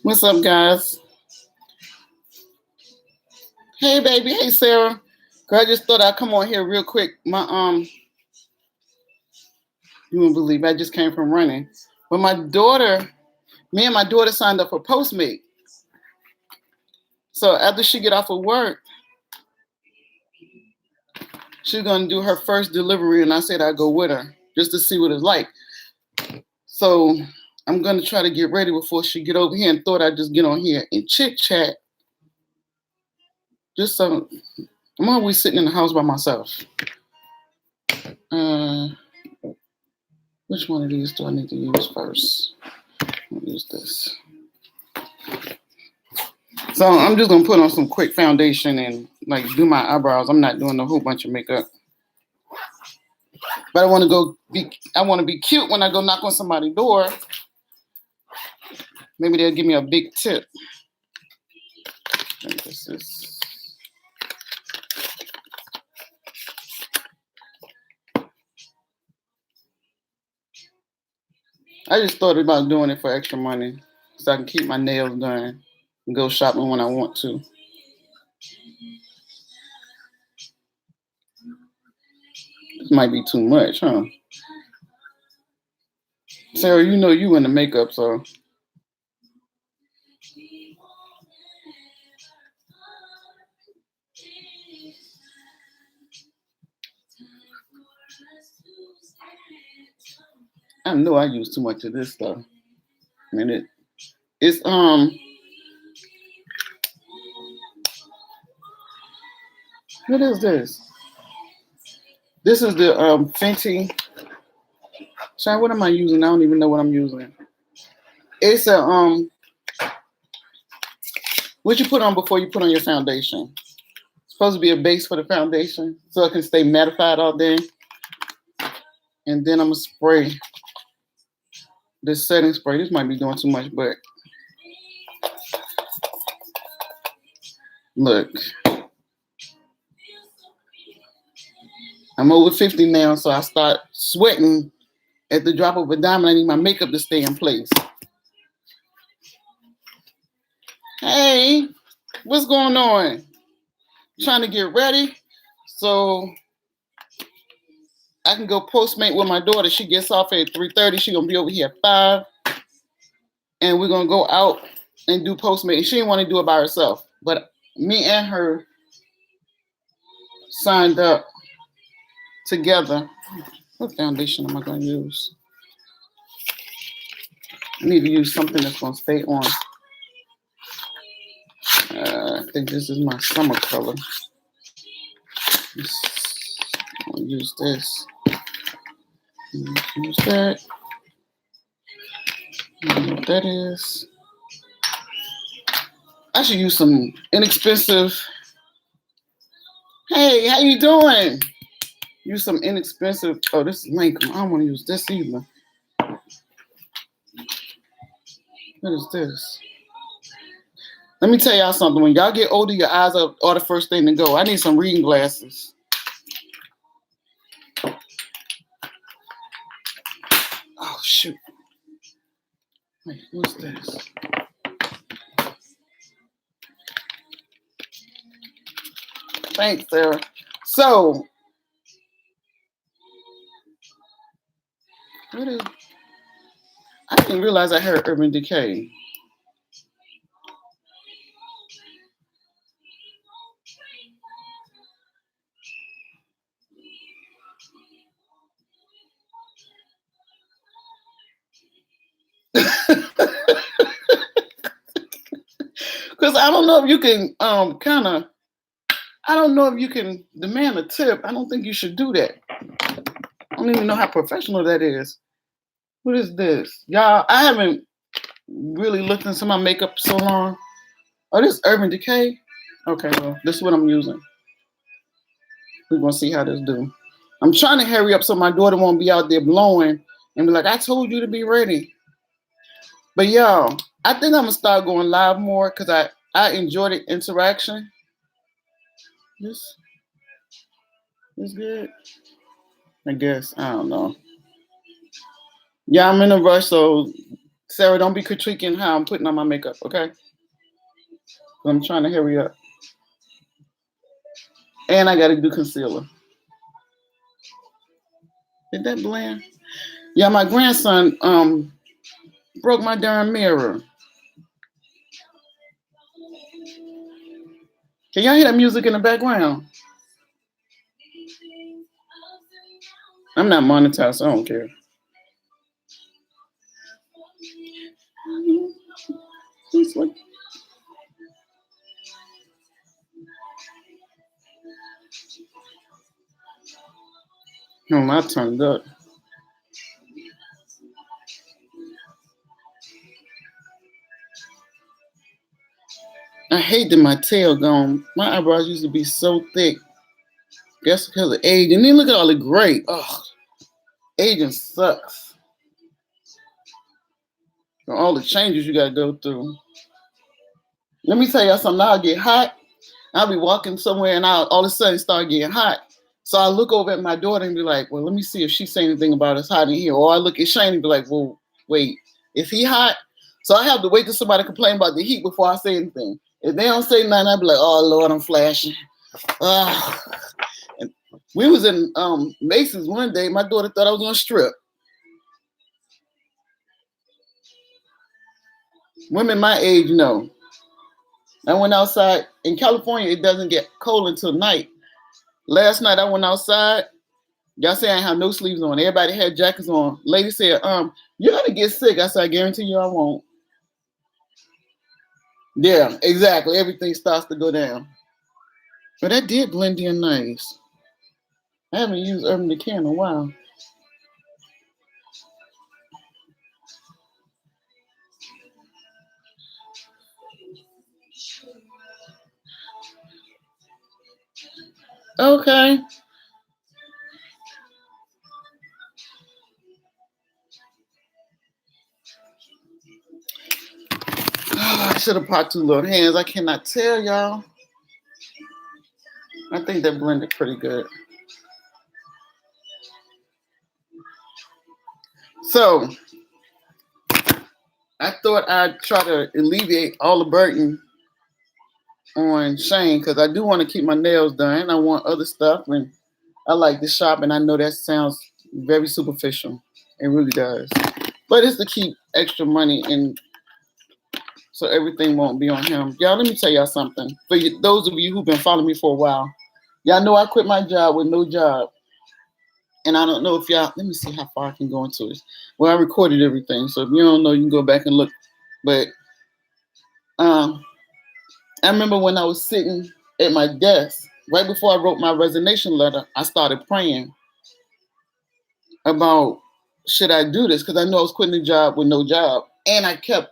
What's up, guys? Hey, baby. Hey, Sarah. Girl, I just thought I'd come on here real quick. You won't believe I just came from running. But me and my daughter signed up for Postmate. So after she get off of work, she's gonna do her first delivery, and I said I'd go with her just to see what it's like. So I'm gonna try to get ready before she get over here, and thought I'd just get on here and chit chat. Just so I'm always sitting in the house by myself. Uh, which one of these do I need to use first? I'll use this. So I'm just gonna put on some quick foundation and like do my eyebrows. I'm not doing a whole bunch of makeup, but I want to be cute when I go knock on somebody's door. Maybe they'll give me a big tip. I just thought about doing it for extra money so I can keep my nails done and go shopping when I want to. This might be too much, huh? Sarah, you know you in the makeup, so. I know I use too much of this stuff. I mean, it's what is this? This is the Fenty. Sorry, what am I using? I don't even know what I'm using. It's a what you put on before you put on your foundation. It's supposed to be a base for the foundation so it can stay mattified all day. And then I'm gonna spray this setting spray. This might be doing too much, but look. I'm over 50 now, so I start sweating at the drop of a dime. I need my makeup to stay in place. Hey, what's going on? Trying to get ready so I can go Postmate with my daughter. She gets off at 3:30. She's gonna be over here at 5, and we're gonna go out and do Postmate. She didn't want to do it by herself, but me and her signed up together. What foundation am I going to use? I need to use something that's going to stay on. I think this is my summer color. I'll use this. Use that. I don't know what that is. I should use some inexpensive. Hey, how you doing? Use some inexpensive. Oh, this is Lincoln. I don't want to use this either. What is this? Let me tell y'all something. When y'all get older, your eyes are the first thing to go. I need some reading glasses. Oh, shoot. Wait, what's this? Thanks, Sarah. So, what is... I didn't realize I heard Urban Decay. Because I don't know if you can I don't know if you can demand a tip. I don't think you should do that. I don't even know how professional that is. What is this? Y'all, I haven't really looked into my makeup so long. Oh, this is Urban Decay? Okay, well, this is what I'm using. We're going to see how this do. I'm trying to hurry up so my daughter won't be out there blowing and be like, I told you to be ready. But y'all, I think I'm going to start going live more because I enjoy the interaction. This is good. I guess. I don't know. Yeah, I'm in a rush, so Sarah, don't be critiquing how I'm putting on my makeup, okay? I'm trying to hurry up. And I gotta do concealer. Did that blend? Yeah, my grandson broke my darn mirror. Can y'all hear that music in the background? I'm not monetized, so I don't care. No, I turned up. I hate that my tail gone. My eyebrows used to be so thick. Guess because of age. And then look at all the gray. Ugh, aging sucks. All the changes you gotta go through. Let me tell y'all something. I'll get hot. I'll be walking somewhere and I'll all of a sudden start getting hot. So I look over at my daughter and be like, well, let me see if she say anything about it's hot in here. Or I look at Shane and be like, well, wait, is he hot? So I have to wait till somebody complain about the heat before I say anything. If they don't say nothing, I'll be like, oh, Lord, I'm flashing. And we was in Mason's one day. My daughter thought I was going to strip. Women my age know. I went outside. In California, it doesn't get cold until night. Last night, I went outside. Y'all say I ain't have no sleeves on. Everybody had jackets on. Lady said, you're going to get sick. I said, I guarantee you I won't. Yeah, exactly. Everything starts to go down. But that did blend in nice. I haven't used Urban Decay in a while. Okay. Oh, I should have brought two little hands. I cannot tell y'all. I think that blended pretty good. So I thought I'd try to alleviate all the burden on Shane because I do want to keep my nails done. I want other stuff, and I like to shop, and I know that sounds very superficial. It really does. But it's to keep extra money and so everything won't be on him. Y'all, let me tell y'all something. For those of you who've been following me for a while, y'all know I quit my job with no job. And I don't know if y'all, let me see how far I can go into this. Well, I recorded everything, so if you don't know, you can go back and look. But I remember when I was sitting at my desk, right before I wrote my resignation letter, I started praying about should I do this? Because I know I was quitting the job with no job. And I kept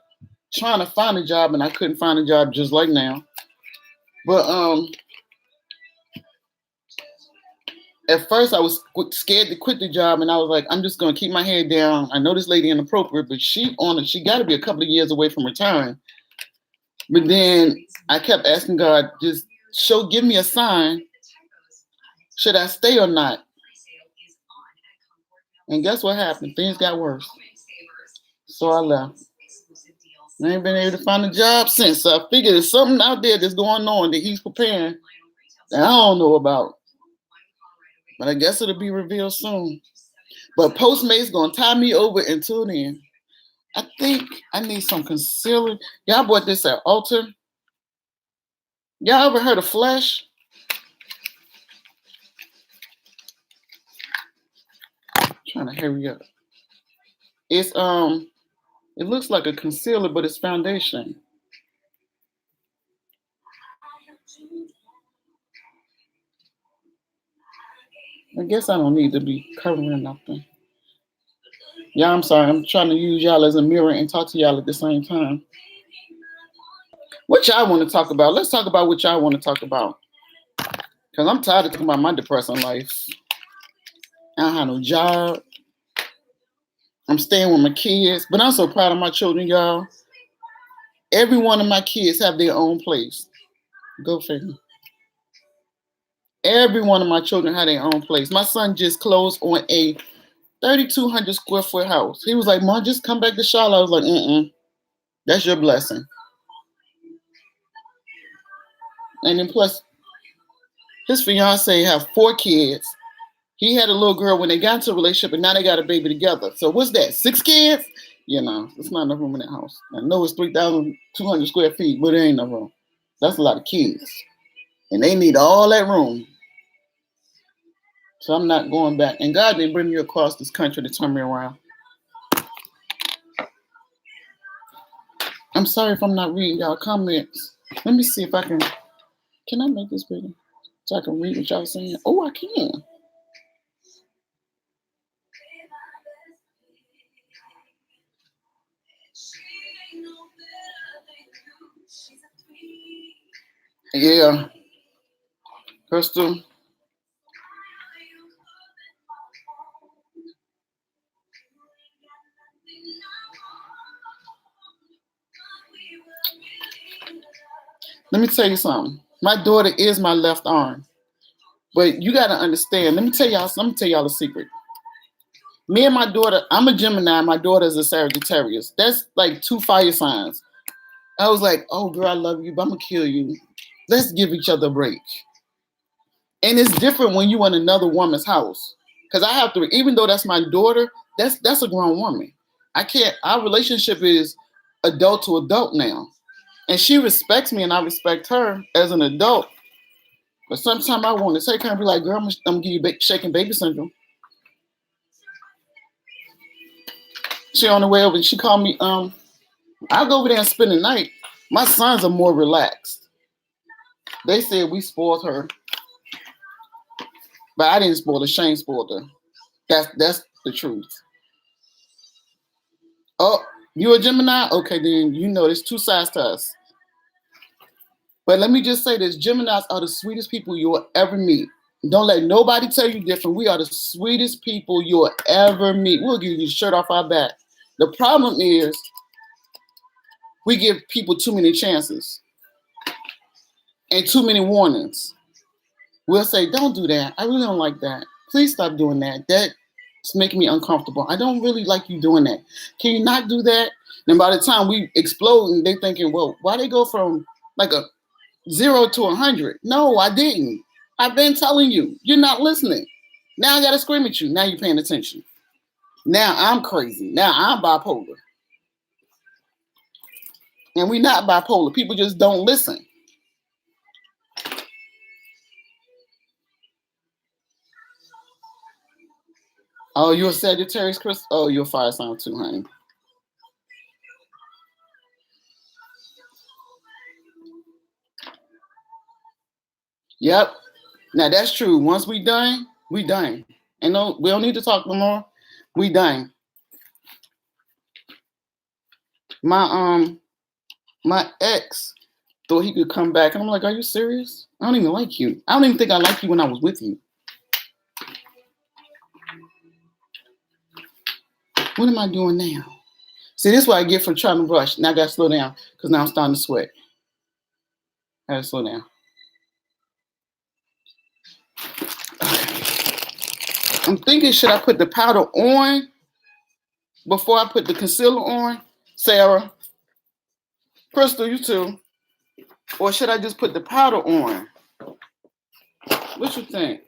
trying to find a job and I couldn't find a job just like now. But at first I was scared to quit the job and I was like, I'm just gonna keep my head down. I know this lady inappropriate, but she gotta be a couple of years away from retiring. But then I kept asking God, just give me a sign. Should I stay or not? And guess what happened? Things got worse. So I left. I ain't been able to find a job since. So I figured there's something out there that's going on that he's preparing that I don't know about. But I guess it'll be revealed soon. But Postmates gonna tie me over until then. I think I need some concealer. Y'all bought this at Ulta. Y'all ever heard of Flesh? I'm trying to hurry up. It's it looks like a concealer, but it's foundation. I guess I don't need to be covering nothing. Yeah, I'm sorry. I'm trying to use y'all as a mirror and talk to y'all at the same time. What y'all want to talk about? Let's talk about what y'all want to talk about. Because I'm tired of talking about my depressing life. I don't have no job. I'm staying with my kids. But I'm so proud of my children, y'all. Every one of my kids have their own place. Go figure. Every one of my children have their own place. My son just closed on a 3,200 square foot house. He was like, Mom, just come back to Charlotte. I was like, that's your blessing. And then plus, his fiance have 4 kids. He had a little girl when they got into a relationship, and now they got a baby together. So what's that? 6 kids? You know, it's not enough room in that house. I know it's 3,200 square feet, but there ain't no room. That's a lot of kids, and they need all that room. So I'm not going back. And God didn't bring me across this country to turn me around. I'm sorry if I'm not reading y'all comments. Let me see if I can. Can I make this bigger so I can read what y'all saying? Oh, I can. Yeah, Crystal. Let me tell you something. My daughter is my left arm. But you gotta understand. Let me tell y'all a secret. Me and my daughter, I'm a Gemini, my daughter is a Sagittarius. That's like 2 fire signs. I was like, oh girl, I love you, but I'm gonna kill you. Let's give each other a break. And it's different when you in another woman's house. Cause I have to, even though that's my daughter, that's a grown woman. I can't, our relationship is adult to adult now. And she respects me and I respect her as an adult. But sometimes I want to take her and be like, girl, I'm gonna give you shaking baby syndrome. She on the way over and she called me, I'll go over there and spend the night. My sons are more relaxed. They said we spoiled her. But I didn't spoil her, Shane spoiled her. That's the truth. Oh, you a Gemini? Okay, then you know there's 2 sides to us. But let me just say this, Geminis are the sweetest people you'll ever meet. Don't let nobody tell you different. We are the sweetest people you'll ever meet. We'll give you the shirt off our back. The problem is we give people too many chances and too many warnings. We'll say, don't do that. I really don't like that. Please stop doing that. That's making me uncomfortable. I don't really like you doing that. Can you not do that? And by the time we explode and they thinking, well, why they go from like a 0 to 100? No, I didn't. I've been telling you. You're not listening. Now I got to scream at you. Now you're paying attention. Now I'm crazy. Now I'm bipolar. And we're not bipolar. People just don't listen. Oh, you're a Sagittarius, Chris? Oh, you're a fire sign too, honey. Yep. Now that's true. Once we done, we done. And no, we don't need to talk no more. We done. My ex thought he could come back, and I'm like, are you serious? I don't even like you. I don't even think I liked you when I was with you. What am I doing now? See, this is what I get for trying to rush. Now I gotta slow down because now I'm starting to sweat. I gotta slow down. I'm thinking, should I put the powder on before I put the concealer on? Sarah, Crystal, you too. Or should I just put the powder on? What you think?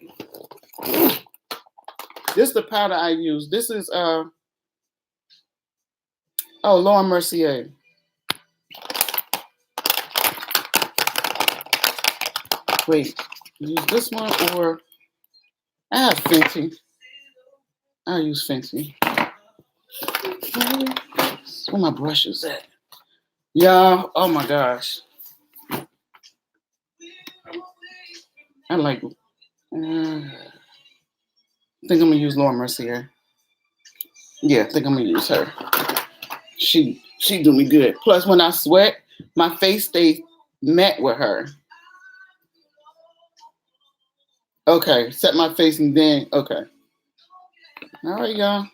This is the powder I use. This is Laura Mercier. Wait, use this one or I have Fenty. I'll use Fenty. Where my brush is at? Yeah, oh my gosh. I like I think I'm gonna use Laura Mercier. Yeah, I think I'm gonna use her. She do me good. Plus when I sweat, my face stays matte with her. Okay, set my face and then okay. All right, y'all.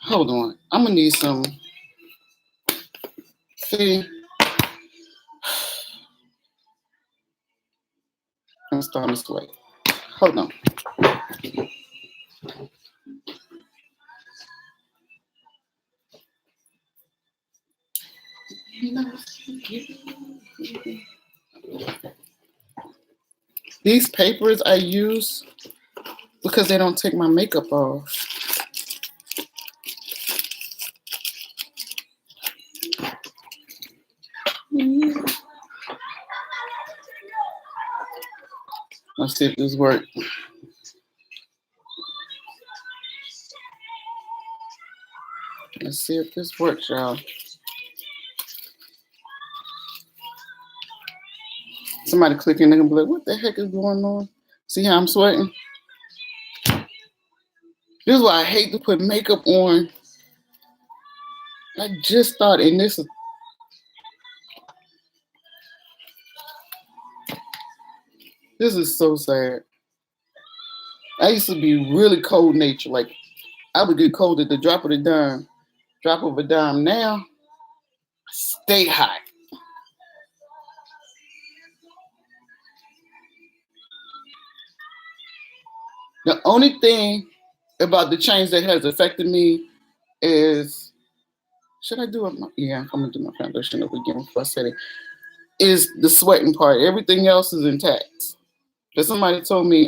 Hold on. I'm gonna need some. See, I'm starting to sweat. Hold on. These papers I use because they don't take my makeup off. Let's see if this works. Let's see if this works, y'all. Somebody clicking, they're gonna be like, what the heck is going on? See how I'm sweating? This is why I hate to put makeup on. I just thought, and this is so sad. I used to be really cold natured. Like I would get cold at the drop of a dime. Now, stay hot. The only thing about the change that has affected me is, should I do it? Yeah, I'm gonna do my foundation over again before I said it. Is the sweating part. Everything else is intact. But somebody told me,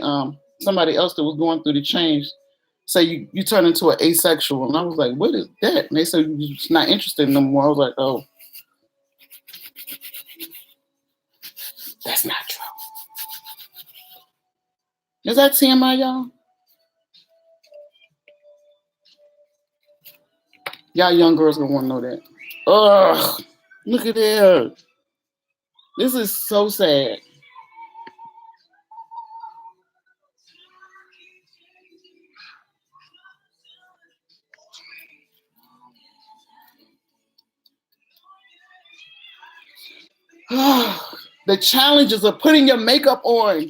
somebody else that was going through the change, say you turn into an asexual. And I was like, what is that? And they said you're just not interested no more. I was like, oh, that's not true. Is that TMI, y'all? Y'all young girls gonna want to know that. Ugh, look at that. This is so sad. The challenges of putting your makeup on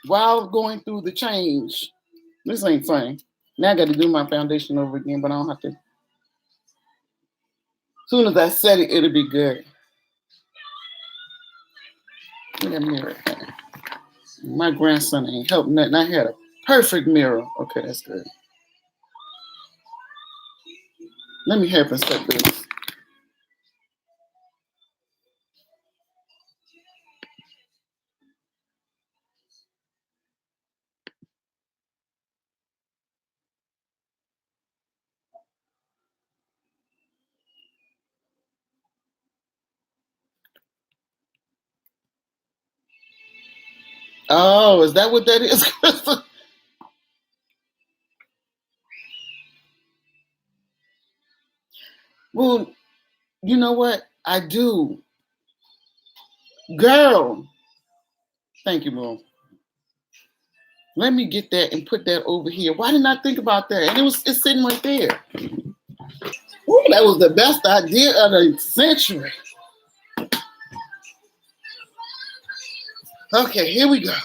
while going through the change. This ain't funny. Now I got to do my foundation over again, but I don't have to. As soon as I set it, it'll be good. Look at that mirror. My grandson ain't helped nothing. I had a perfect mirror. Okay, that's good. Let me help and set this. Oh, is that what that is, Crystal? Well, you know what? I do. Girl. Thank you, Mom. Let me get that and put that over here. Why didn't I think about that? And it's sitting right there. Ooh, that was the best idea of the century. Okay, here we go.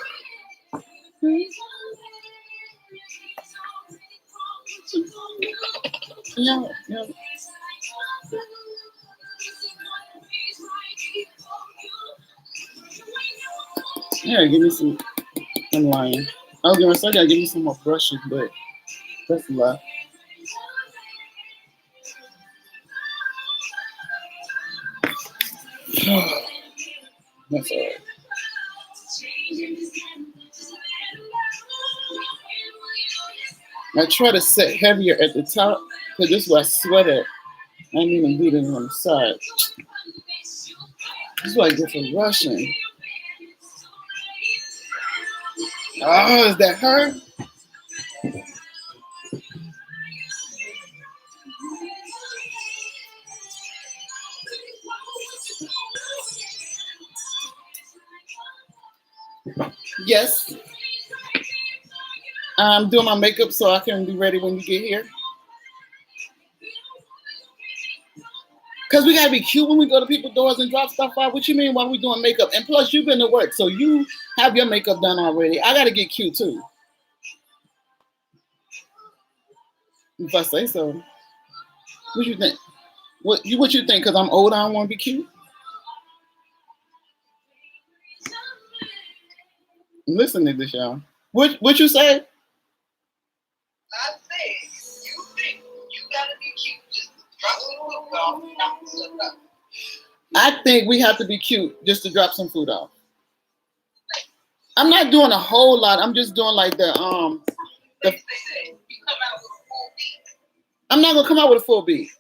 Yeah. Yeah, give me some. I'm lying. I was gonna say, I gotta give me some more brushes, but that's a lie. That's all right. I try to set heavier at the top because this is where I sweat at. I didn't even do this on the side. This is what I get for rushing. Oh, is that her? Yes. I'm doing my makeup so I can be ready when you get here. Because we got to be cute when we go to people's doors and drop stuff off. What you mean while we doing makeup? And plus, you've been to work, so you have your makeup done already. I got to get cute, too. If I say so. What you think? What you think? Because I'm old, I don't want to be cute? Listen to this, y'all. What you say? I said, you think you gotta be cute, just drop some food off and knock the stuff up. I think we have to be cute just to drop some food off. I'm not doing a whole lot. I'm just doing like the They say that you come out with a full beat. I'm not gonna come out with a full beat.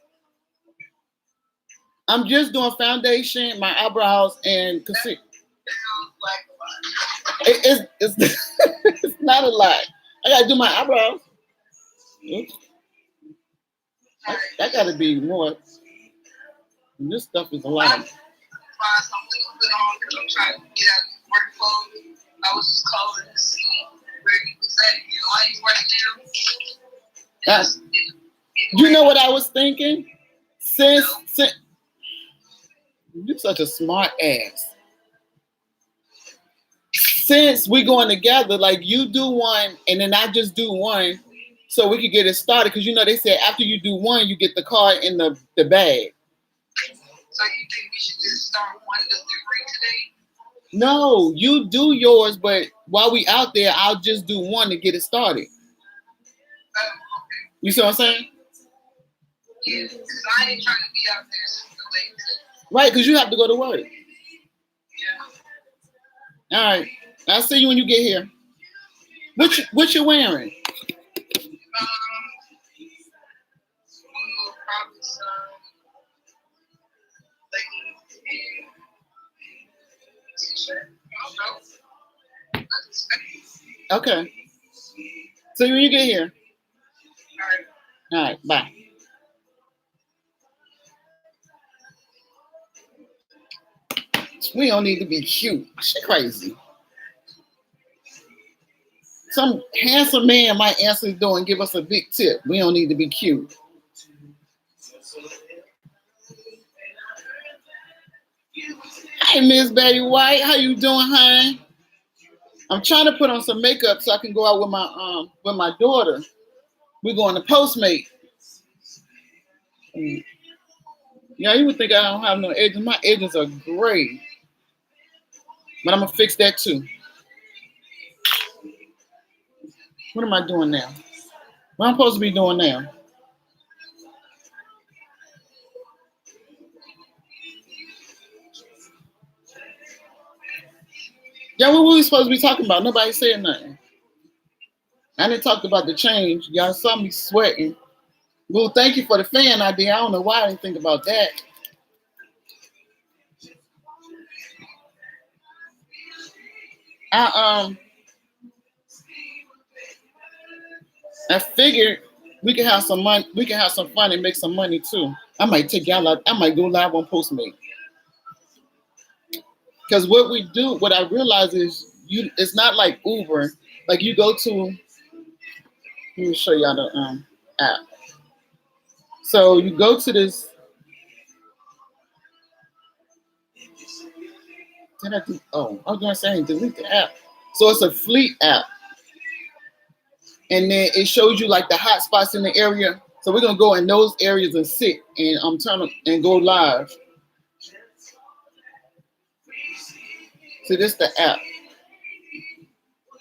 I'm just doing foundation, my eyebrows, and concealer. Sounds like a lot. It's it's not a lot. I gotta do my eyebrows. Oops. That gotta be more. This stuff is a lot. Find something to put on because I'm trying to get out of these work clothes. I was just calling to see where you was at in your life right now. You know what I was thinking? Since you're such a smart ass. Since we going together, like you do one and then I just do one, so we could get it started. Because you know they said after you do one, you get the card in the bag. So you think we should just start one delivery today? No, you do yours, but while we out there, I'll just do one to get it started. Okay. You see what I'm saying? Yeah, because I ain't trying to be out there super late. Right, because you have to go to work. Yeah. All right. I'll see you when you get here. What you wearing? Probably some leggings and t-shirt. I don't know. Okay. See you when you get here. All All right. Bye. We don't need to be cute. She crazy. Some handsome man might answer the door and give us a big tip. We don't need to be cute. Hey, Miss Betty White, how you doing, hon? I'm trying to put on some makeup so I can go out with my daughter. We're going to Postmate. Yeah, you would think I don't have no edges. My edges are gray, but I'm gonna fix that too. What am I doing now? What I'm supposed to be doing now? Yeah, what were we supposed to be talking about? Nobody said nothing. I didn't talk about the change. Y'all saw me sweating. Well, thank you for the fan idea. I don't know why I didn't think about that. I I figured we can have some money. We can have some fun and make some money too. I might take y'all out. I might go live on Postmate. Because what we do, what I realize is it's not like Uber. Like you go to, let me show y'all the app. So you go to this. Did I do? Oh, I was gonna say delete the app. So it's a fleet app, and then it shows you like the hot spots in the area. So we're gonna go in those areas and sit and turn and go live. So this the app. I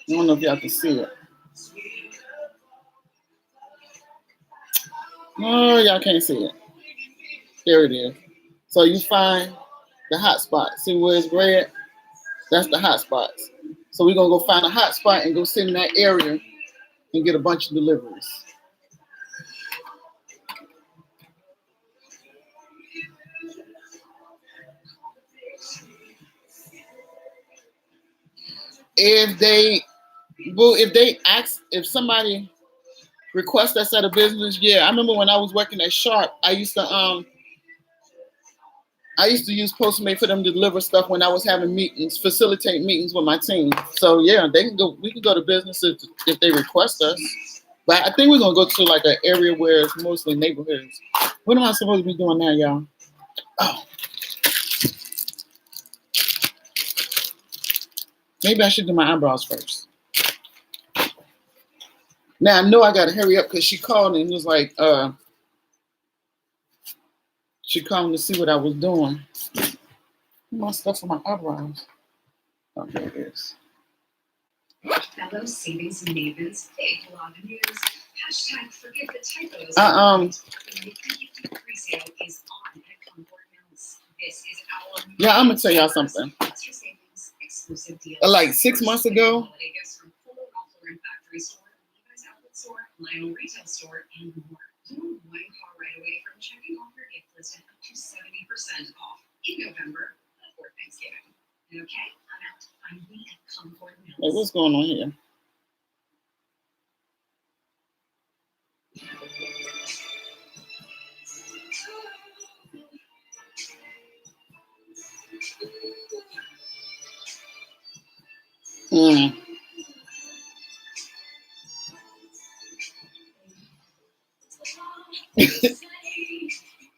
don't know if y'all can see it. No, y'all can't see it. There it is. So you find the hot spot. See where it's red? That's the hot spots. So we're gonna go find a hot spot and go sit in that area and get a bunch of deliveries. If somebody requests us at a business, yeah. I remember when I was working at Sharp, I used to use Postmate for them to deliver stuff when I was having meetings, facilitate meetings with my team. So yeah, they can go. We can go to businesses if they request us. But I think we're gonna go to like an area where it's mostly neighborhoods. What am I supposed to be doing now, y'all? Oh, maybe I should do my eyebrows first. Now I know I gotta hurry up because she called and was like, she called to see what I was doing. My stuff for my eyebrows. Oh, there it is. Fellow savings mavens, big blog news. Hashtag forget the typos. The Nifty pre-sale is on at Concord Mills. This is our yeah, I'm gonna tell y'all something. extra savings exclusive deal. Like 6 months ago, Holiday gifts from Fuller Ralph Factory Store, Levi's Outlet Store, Lionel Retail Store, and more. You one car right away from checking off your gift list and up to 70% off in November before Thanksgiving. Okay, I'm out. I'm we at Concord Mills. like, what's going on here?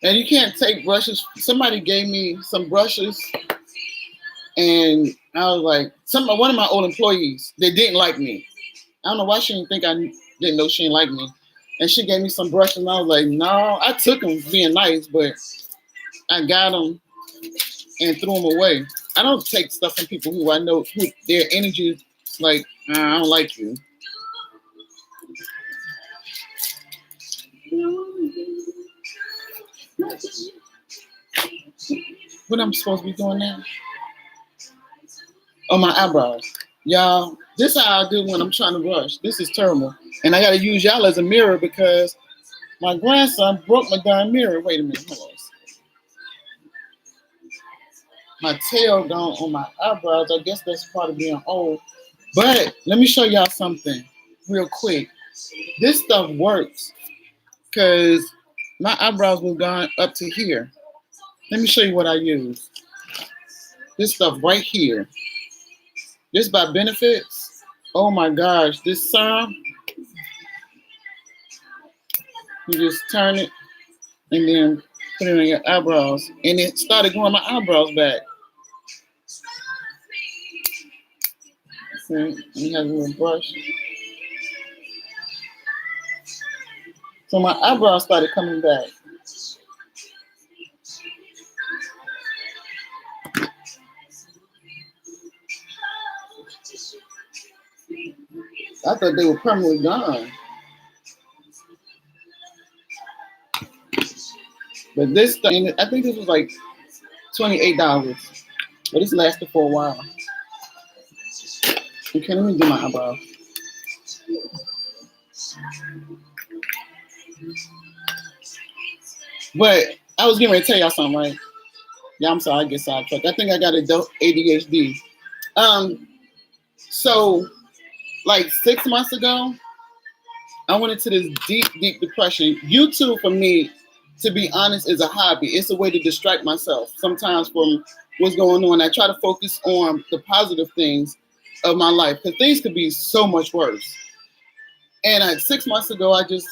And you can't take brushes. Somebody gave me some brushes, and I was like, one of my old employees, they didn't like me. I don't know why she didn't think I didn't know she didn't like me. And she gave me some brushes, and I was like, no, I took them being nice, but I got them and threw them away. I don't take stuff from people who I know who their energy is like, I don't like you. What I'm supposed to be doing now? Oh, my eyebrows. Y'all, this is how I do when I'm trying to brush. This is terrible. And I got to use y'all as a mirror because my grandson broke my darn mirror. Wait a minute. Hold on. My tail gone on my eyebrows. I guess that's part of being old. But let me show y'all something real quick. This stuff works because my eyebrows were gone up to here. Let me show you what I use. This stuff right here. This by Benefits. Oh my gosh, this serum. You just turn it and then put it on your eyebrows. And it started growing my eyebrows back. See, you have a little brush. So my eyebrows started coming back. I thought they were permanently gone. But this thing, I think this was like $28. But this lasted for a while. Okay, let me do my eyebrows. But I was getting ready to tell y'all something, right? Yeah, I'm sorry, I get sidetracked. I think I got ADHD. So like 6 months ago, I went into this deep, deep depression. YouTube for me, to be honest, is a hobby. It's a way to distract myself sometimes from what's going on. I try to focus on the positive things of my life because things could be so much worse. And 6 months ago, I just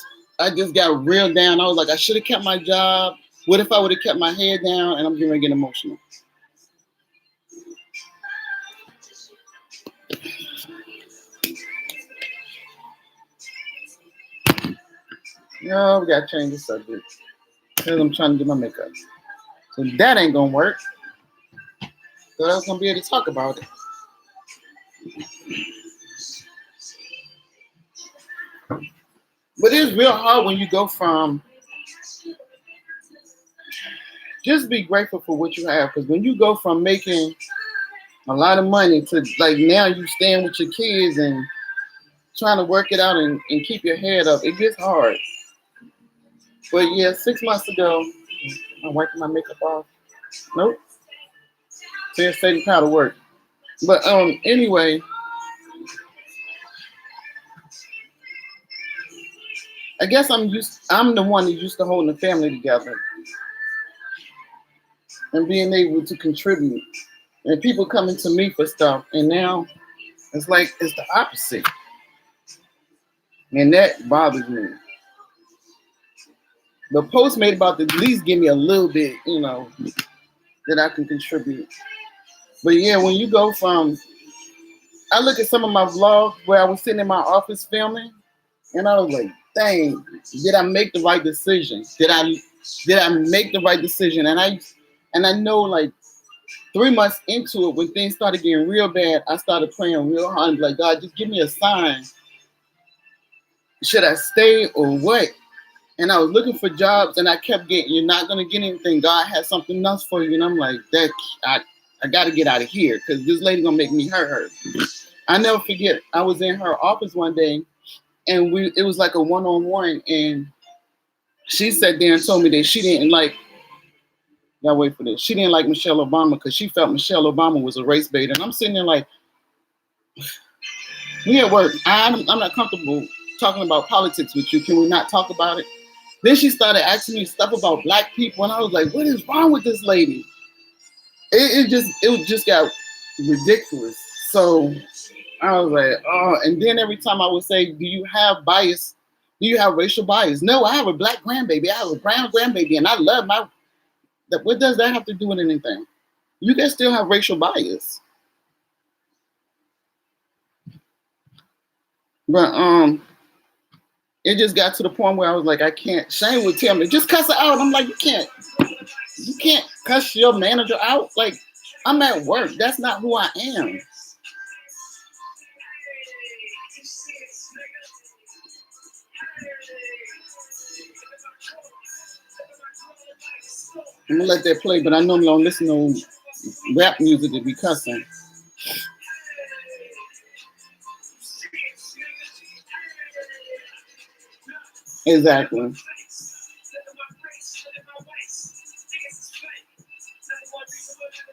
got real down. I was like, I should have kept my job. What if I would have kept my head down? And I'm getting ready to get emotional. No, we gotta change the subject because I'm trying to do my makeup. So that ain't gonna work. So I was gonna be able to talk about it. But it's real hard when you go from just be grateful for what you have. Because when you go from making a lot of money to like now you staying with your kids and trying to work it out and keep your head up, it gets hard. But yeah, 6 months ago, I'm wiping my makeup off. Nope. Says steady powder work. But anyway, I guess I'm the one that used to holding the family together and being able to contribute. And people coming to me for stuff, and now it's like it's the opposite. And that bothers me. The Postmate about to at least give me a little bit, that I can contribute. But yeah, when you go from, I look at some of my vlogs where I was sitting in my office filming, and I was like, dang, did I make the right decision? Did I make the right decision? And I know like 3 months into it, when things started getting real bad, I started praying real hard. Like, God, just give me a sign. Should I stay or what? And I was looking for jobs, and I kept getting, you're not going to get anything. God has something else for you. And I'm like, I got to get out of here because this lady going to make me hurt her. I never forget, I was in her office one day, and it was like a one-on-one, and she sat there and told me that she didn't like, y'all wait for this, she didn't like Michelle Obama because she felt Michelle Obama was a race baiter. And I'm sitting there like, we at work. I'm not comfortable talking about politics with you. Can we not talk about it? Then she started asking me stuff about black people, and I was like, what is wrong with this lady? It just got ridiculous. So I was like, oh, and then every time I would say, do you have bias? Do you have racial bias? No, I have a black grandbaby. I have a brown grandbaby, and I love what does that have to do with anything? You can still have racial bias. But it just got to the point where I was like, I can't. Shane would tell me, just cuss her out. I'm like, you can't cuss your manager out. Like, I'm at work. That's not who I am. I'm gonna let that play, but I normally don't listen to rap music to be cussing. Exactly.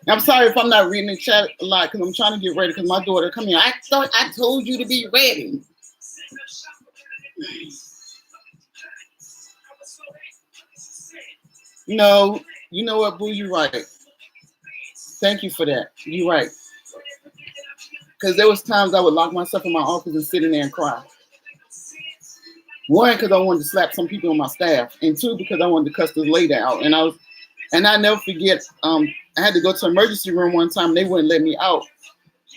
I'm sorry if I'm not reading the chat a lot because I'm trying to get ready because my daughter come here. I thought I told you to be ready. No, you know what, boo, you're right. Thank you for that. You're right. Because there was times I would lock myself in my office and sit in there and cry. One, because I wanted to slap some people on my staff, and two, because I wanted to cuss this lady out. And I never forget. I had to go to the emergency room one time. They wouldn't let me out.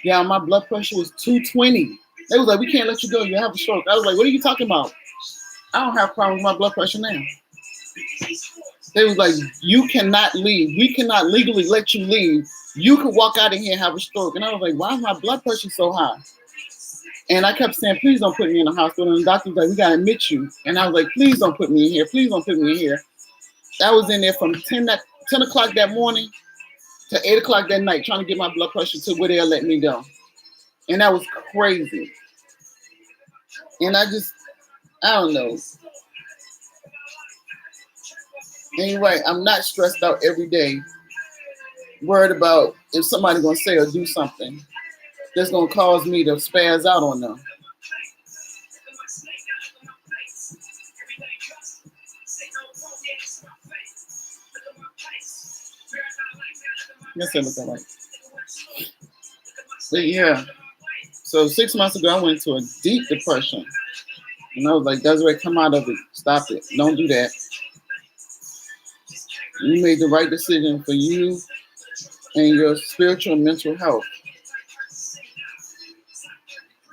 Yeah, my blood pressure was 220. They was like, we can't let you go. You have a stroke. I was like, what are you talking about? I don't have a problem with my blood pressure now. They was like, you cannot leave. We cannot legally let you leave. You could walk out of here and have a stroke. And I was like, why is my blood pressure so high? And I kept saying, please don't put me in the hospital. And the doctor was like, we got to admit you. And I was like, please don't put me in here. Please don't put me in here. I was in there from 10 o'clock that morning to 8 o'clock that night trying to get my blood pressure to where they'll let me go. And that was crazy. And I don't know. Anyway, I'm not stressed out every day, worried about if somebody's going to say or do something that's going to cause me to spaz out on them. Yes, it looks like. But yeah, so 6 months ago, I went into a deep depression. And I was like, Desiree, come out of it. Stop it. Don't do that. You made the right decision for you and your spiritual and mental health.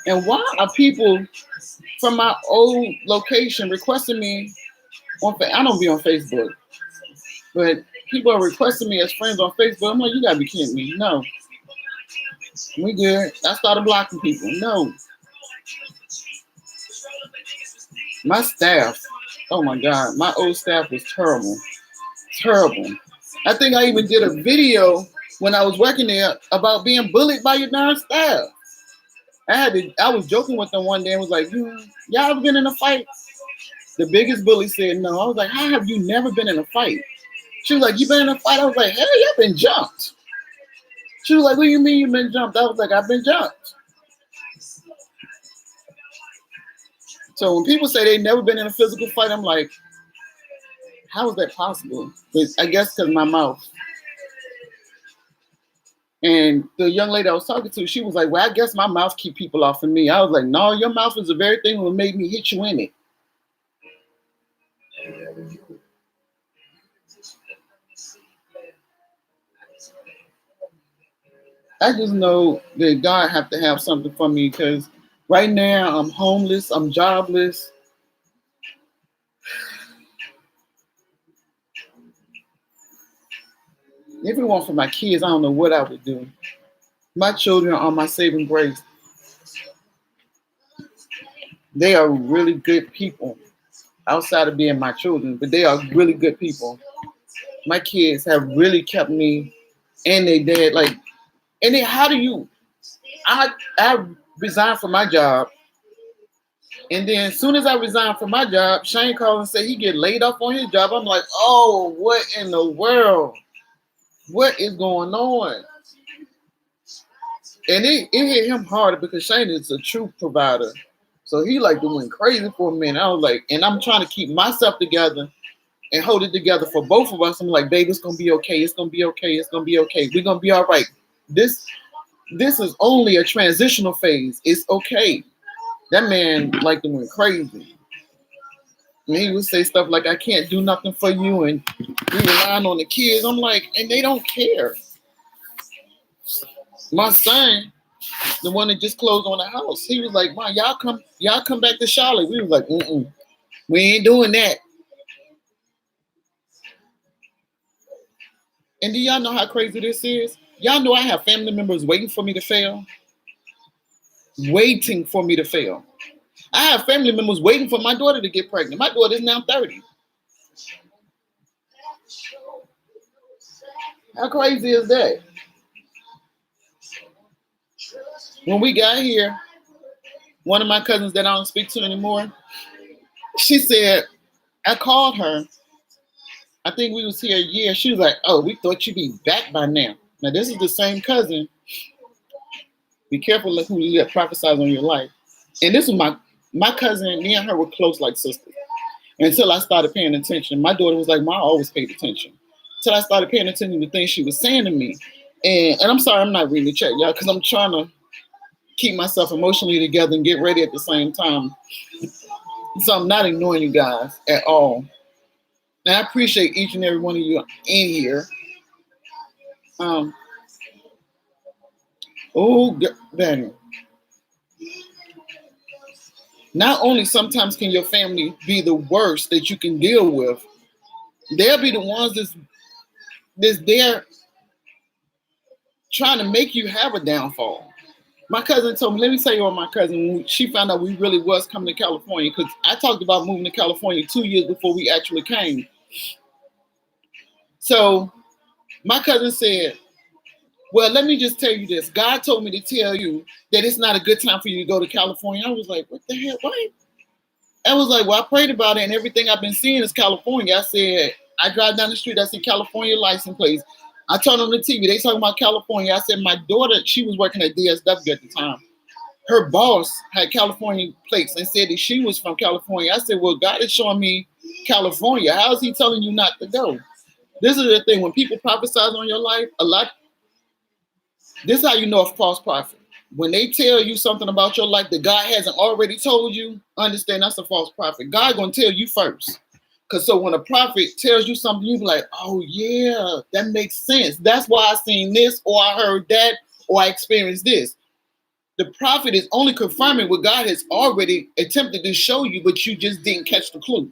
And why are people from my old location requesting me I don't be on Facebook, but people are requesting me as friends on Facebook. I'm like, you gotta be kidding me. No. We good. I started blocking people. No. My staff, oh my God, my old staff was terrible. Terrible. I think I even did a video when I was working there about being bullied by your darn staff. I was joking with them one day and was like, y'all ever been in a fight? The biggest bully said no. I was like, how have you never been in a fight? She was like, you been in a fight? I was like, hell yeah, I've been jumped. She was like, what do you mean you've been jumped? I was like, I've been jumped. So when people say they've never been in a physical fight, I'm like, how is that possible? But I guess because my mouth. And the young lady I was talking to, she was like, well, I guess my mouth keep people off of me. I was like, no, your mouth is the very thing that made me hit you in it. I just know that God have to have something for me because right now I'm homeless, I'm jobless. If it weren't for my kids, I don't know what I would do. My children are my saving grace. They are really good people outside of being my children, but they are really good people. My kids have really kept me and they dad like, and then how do you, I resigned from my job, and then as soon as I resigned from my job, Shane called and said he get laid off on his job. I'm like, oh, what in the world? What is going on? And it hit him harder because Shane is a true provider. So he like went crazy for a minute. I was like, and I'm trying to keep myself together and hold it together for both of us. I'm like, babe, it's gonna be okay. It's gonna be okay. It's gonna be okay. We're gonna be all right. This is only a transitional phase. It's okay. That man like went crazy. And he would say stuff like, I can't do nothing for you, and we relying on the kids. I'm like, and they don't care. My son, the one that just closed on the house, he was like, "Mom, y'all come back to Charlotte." We was like, we ain't doing that. And do y'all know how crazy this is? Y'all know I have family members waiting for me to fail. Waiting for me to fail. I have family members waiting for my daughter to get pregnant. My daughter is now 30. How crazy is that? When we got here, one of my cousins that I don't speak to anymore, she said, I called her. I think we was here a year. She was like, oh, we thought you'd be back by now. Now, this is the same cousin. Be careful who prophesies on your life. And this was my cousin. Me and her were close like sisters. Until I started paying attention. My daughter was like, Mom, I always paid attention. Until I started paying attention to things she was saying to me. And I'm sorry, I'm not reading the chat, y'all, because I'm trying to keep myself emotionally together and get ready at the same time. So I'm not ignoring you guys at all. And I appreciate each and every one of you in here. Benny. Not only sometimes can your family be the worst that you can deal with, they'll be the ones that's there trying to make you have a downfall. My cousin told me, let me tell you about my cousin. When she found out we really was coming to California, because I talked about moving to California 2 years before we actually came. So my cousin said, well, let me just tell you this. God told me to tell you that it's not a good time for you to go to California. I was like, what the hell? What? I was like, well, I prayed about it, and everything I've been seeing is California. I said, I drive down the street, I see California license plates. I turned on the TV, they talking about California. I said, my daughter, she was working at DSW at the time. Her boss had California plates and said that she was from California. I said, well, God is showing me California. How is he telling you not to go? This is the thing. When people prophesy on your life, this is how you know a false prophet. When they tell you something about your life that God hasn't already told you, understand that's a false prophet. God gonna tell you first. Because so when a prophet tells you something, you be like, oh yeah, that makes sense. That's why I seen this, or I heard that, or I experienced this. The prophet is only confirming what God has already attempted to show you, but you just didn't catch the clue.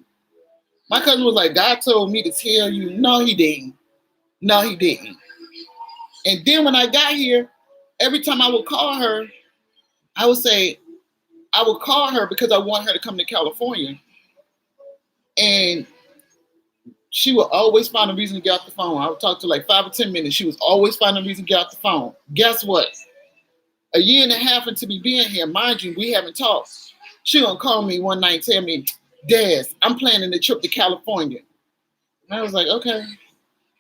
My cousin was like, God told me to tell you. No, he didn't. No, he didn't. And then when I got here, every time I would call her, I would call her because I want her to come to California. And she would always find a reason to get off the phone. I would talk to like 5 or 10 minutes. She was always finding a reason to get off the phone. Guess what? A year and a half into me being here, mind you, we haven't talked. She gonna call me one night and tell me, Daz, I'm planning a trip to California. And I was like, okay.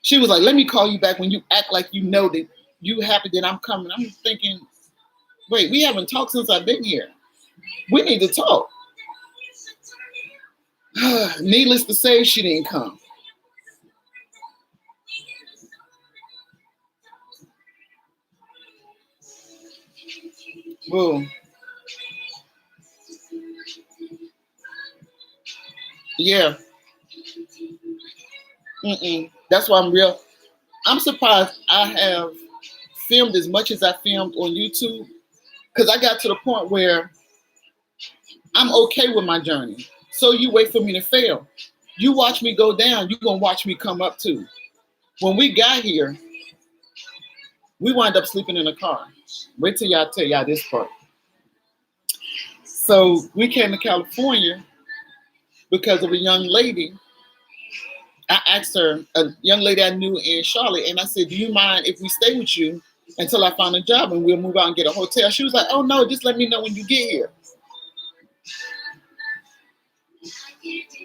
She was like, let me call you back when you act like you know that you happy that I'm coming. I'm thinking, wait, we haven't talked since I've been here. We need to talk. Needless to say, she didn't come. Boom. Yeah. That's why I'm surprised I have filmed as much as I filmed on YouTube, because I got to the point where I'm okay with my journey. So you wait for me to fail. You watch me go down, you're going to watch me come up too. When we got here, We wound up sleeping in a car. Wait till y'all tell y'all this part. So we came to California because of a young lady. I asked her, a young lady I knew in Charlotte, and I said, do you mind if we stay with you until I find a job and we'll move out and get a hotel? She was like, oh no, just let me know when you get here.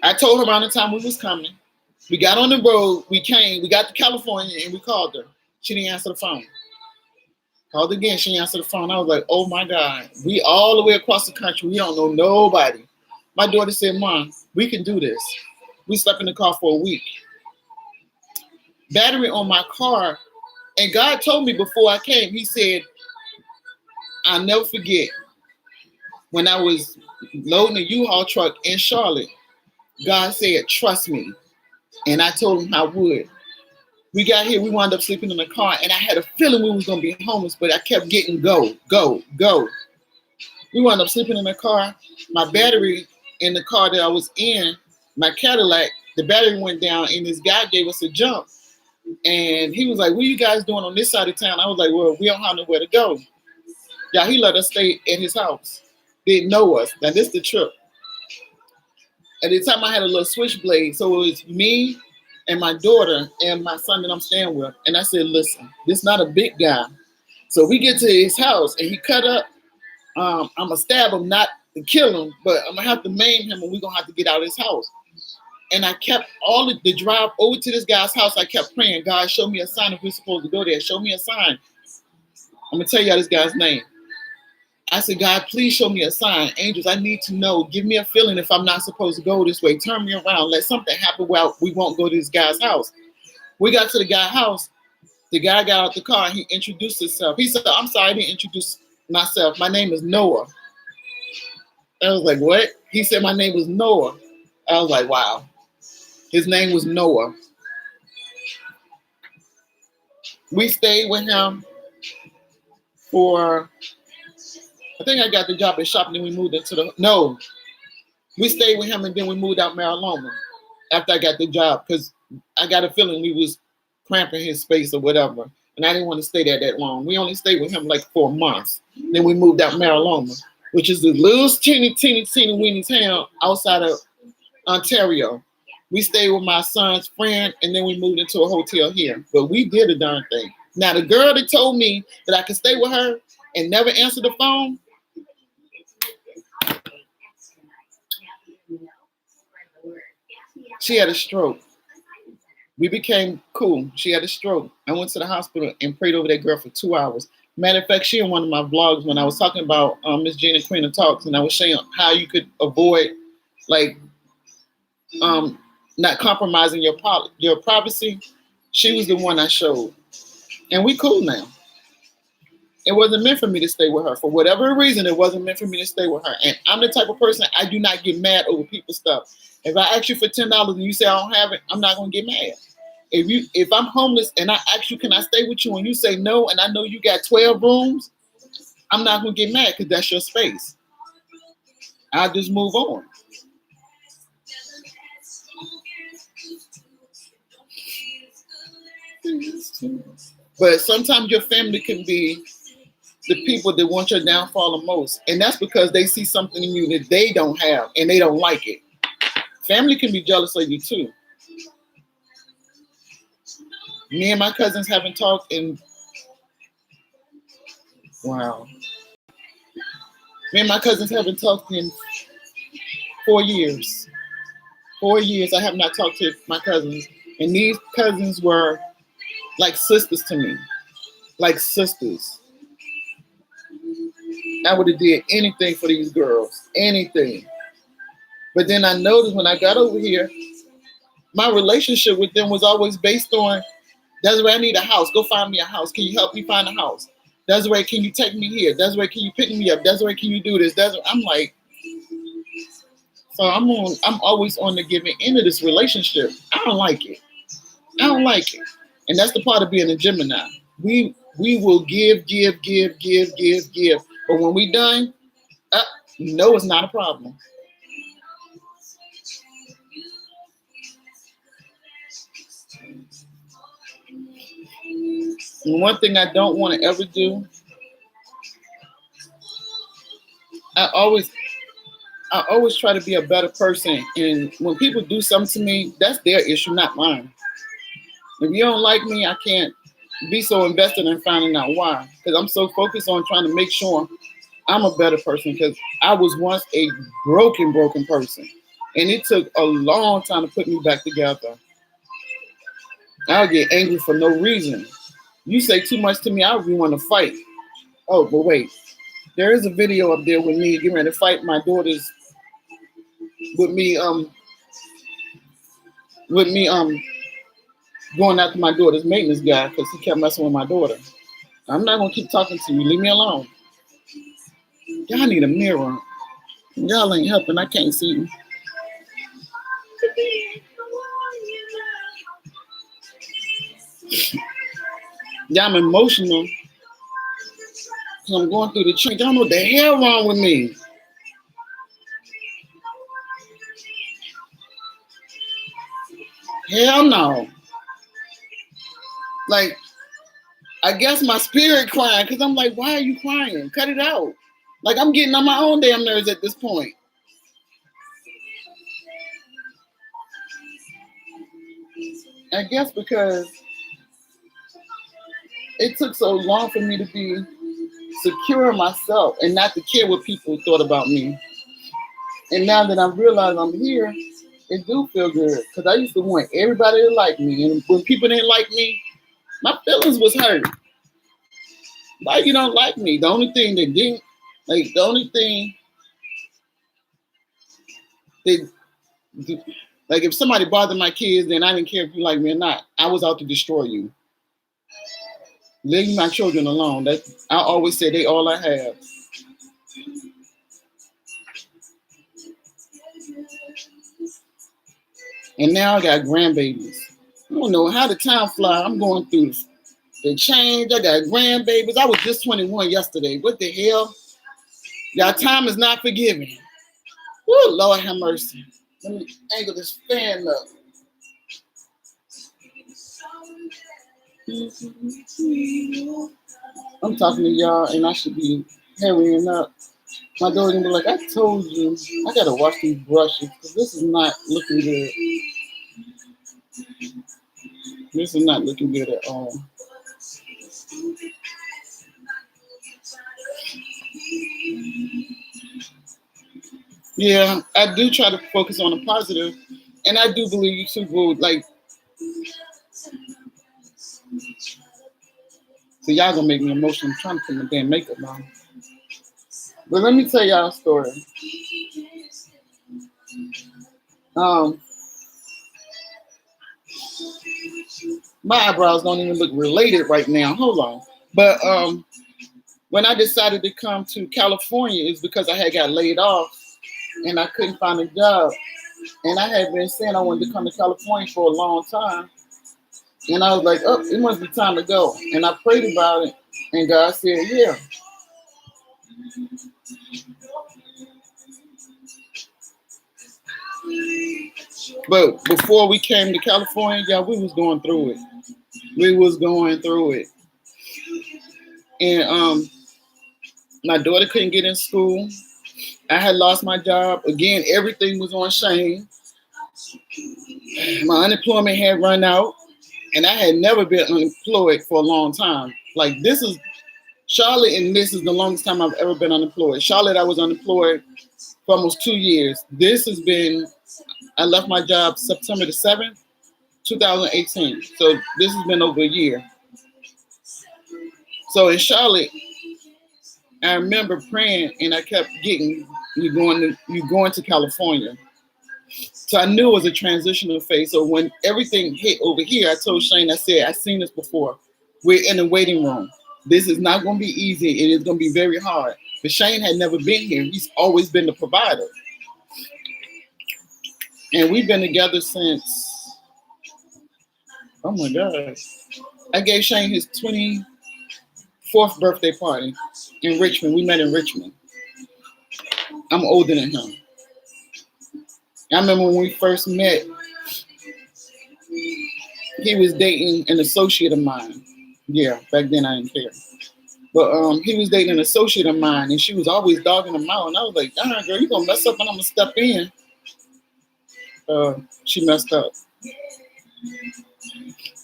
I told her around the time we was coming. We got on the road, we came, we got to California, and we called her. She didn't answer the phone. Called again, she didn't answer the phone. I was like, oh my God, we all the way across the country, we don't know nobody. My daughter said, Mom, we can do this. We slept in the car for a week. Battery on my car, and God told me before I came, he said, I'll never forget when I was loading a U-Haul truck in Charlotte, God said, trust me. And I told him I would. We got here, we wound up sleeping in the car, and I had a feeling we was gonna be homeless, but I kept getting go. We wound up sleeping in the car. My battery in the car that I was in, my Cadillac, the battery went down, and this guy gave us a jump. And he was like, what are you guys doing on this side of town? I was like, well, we don't have nowhere to go. Yeah, he let us stay at his house. Didn't know us. Now, this is the trip. At the time, I had a little switchblade. So it was me and my daughter and my son that I'm staying with. And I said, listen, this is not a big guy. So we get to his house, and he cut up. I'm going to stab him, not to kill him, but I'm going to have to maim him, and we're going to have to get out of his house. And I kept all of the drive over to this guy's house. I kept praying, God, show me a sign if we're supposed to go there. Show me a sign. I'm going to tell y'all this guy's name. I said, God, please show me a sign. Angels, I need to know. Give me a feeling if I'm not supposed to go this way. Turn me around. Let something happen where we won't go to this guy's house. We got to the guy's house. The guy got out the car and he introduced himself. He said, I'm sorry, I didn't introduce myself. My name is Noah. I was like, what? He said my name was Noah. I was like, wow. His name was Noah. We stayed with him for, I think I got the job at shopping, then we moved into we stayed with him and then we moved out Mariloma after I got the job because I got a feeling we was cramping his space or whatever. And I didn't want to stay there that long. We only stayed with him like for a month. Then we moved out Mariloma, which is the little teeny weeny town outside of Ontario. We stayed with my son's friend and then we moved into a hotel here. But we did a darn thing. Now the girl that told me that I could stay with her and never answer the phone, she had a stroke. We became cool. She had a stroke. I went to the hospital and prayed over that girl for 2 hours. Matter of fact, she in one of my vlogs when I was talking about Miss Gina Queen of Talks, and I was showing how you could avoid like not compromising your privacy. She was the one I showed. And we cool now. It wasn't meant for me to stay with her. For whatever reason, it wasn't meant for me to stay with her. And I'm the type of person, I do not get mad over people's stuff. If I ask you for $10 and you say I don't have it, I'm not going to get mad. If I'm homeless and I ask you, can I stay with you? And you say no, and I know you got 12 rooms, I'm not going to get mad because that's your space. I'll just move on. But sometimes your family can be the people that want your downfall the most. And that's because they see something in you that they don't have and they don't like it. Family can be jealous of you too. Me and my cousins haven't talked in, wow. Me and my cousins haven't talked in 4 years. 4 years I have not talked to my cousins. And these cousins were like sisters to me. Like sisters. I would have did anything for these girls. Anything. But then I noticed when I got over here, my relationship with them was always based on, Desiree, I need a house. Go find me a house. Can you help me find a house? Desiree, can you take me here? Desiree, can you pick me up? Desiree, can you do this? Desiree, I'm like, so I'm always on the giving end of this relationship. I don't like it. I don't like it. And that's the part of being a Gemini. We will give. But when we done, no, it's not a problem. And one thing I don't want to ever do, I always try to be a better person. And when people do something to me, that's their issue, not mine. If you don't like me, I can't be so invested in finding out why. Because I'm so focused on trying to make sure I'm a better person. Because I was once a broken person. And it took a long time to put me back together. I'll get angry for no reason. You say too much to me, I really want to fight. Oh, but wait. There is a video up there with me getting ready to fight my daughters with me going after my daughter's maintenance guy because he kept messing with my daughter. I'm not gonna keep talking to you. Leave me alone. Y'all need a mirror. Y'all ain't helping. I can't see you. Yeah, I'm emotional. So I'm going through the change. I don't know what the hell wrong with me. Hell no. Like, I guess my spirit crying because I'm like, why are you crying? Cut it out. Like, I'm getting on my own damn nerves at this point. I guess because it took so long for me to be secure in myself and not to care what people thought about me. And now that I realize I'm here, it do feel good. Because I used to want everybody to like me. And when people didn't like me, my feelings was hurt. Why you don't like me? The only thing that didn't, like, the only thing that, like, if somebody bothered my kids, then I didn't care if you like me or not. I was out to destroy you. Leave my children alone. That I always say they all I have. And now I got grandbabies. I don't know how the time fly. I'm going through the change. I got grandbabies. I was just 21 yesterday. What the hell? Y'all, time is not forgiving. Woo, Lord have mercy. Let me angle this fan up. I'm talking to y'all and I should be hurrying up. My daughter gonna be like, I told you, I gotta wash these brushes because this is not looking good. This is not looking good at all. Yeah, I do try to focus on the positive, and I do believe you two will like. So y'all gonna make me emotional. I'm trying to put my damn makeup on. But let me tell y'all a story. My eyebrows don't even look related right now. Hold on. But when I decided to come to California, it's because I had got laid off and I couldn't find a job. And I had been saying I wanted to come to California for a long time. And I was like, oh, it must be time to go. And I prayed about it. And God said, yeah. But before we came to California, y'all, we was going through it. And my daughter couldn't get in school. I had lost my job. Again, everything was on Shane. My unemployment had run out. And I had never been unemployed for a long time. Like this is Charlotte, and this is the longest time I've ever been unemployed. Charlotte, I was unemployed for almost 2 years. This has been, I left my job September the 7th, 2018. So this has been over a year. So in Charlotte, I remember praying and I kept getting, you're going to California. So I knew it was a transitional phase. So when everything hit over here, I told Shane, I said, I've seen this before. We're in a waiting room. This is not going to be easy. It is going to be very hard. But Shane had never been here. He's always been the provider. And we've been together since, oh my God. I gave Shane his 24th birthday party in Richmond. We met in Richmond. I'm older than him. I remember when we first met, he was dating an associate of mine. Yeah, back then I didn't care. But he was dating an associate of mine, and she was always dogging him out. And I was like, darn, girl, you going to mess up and I'm going to step in. She messed up.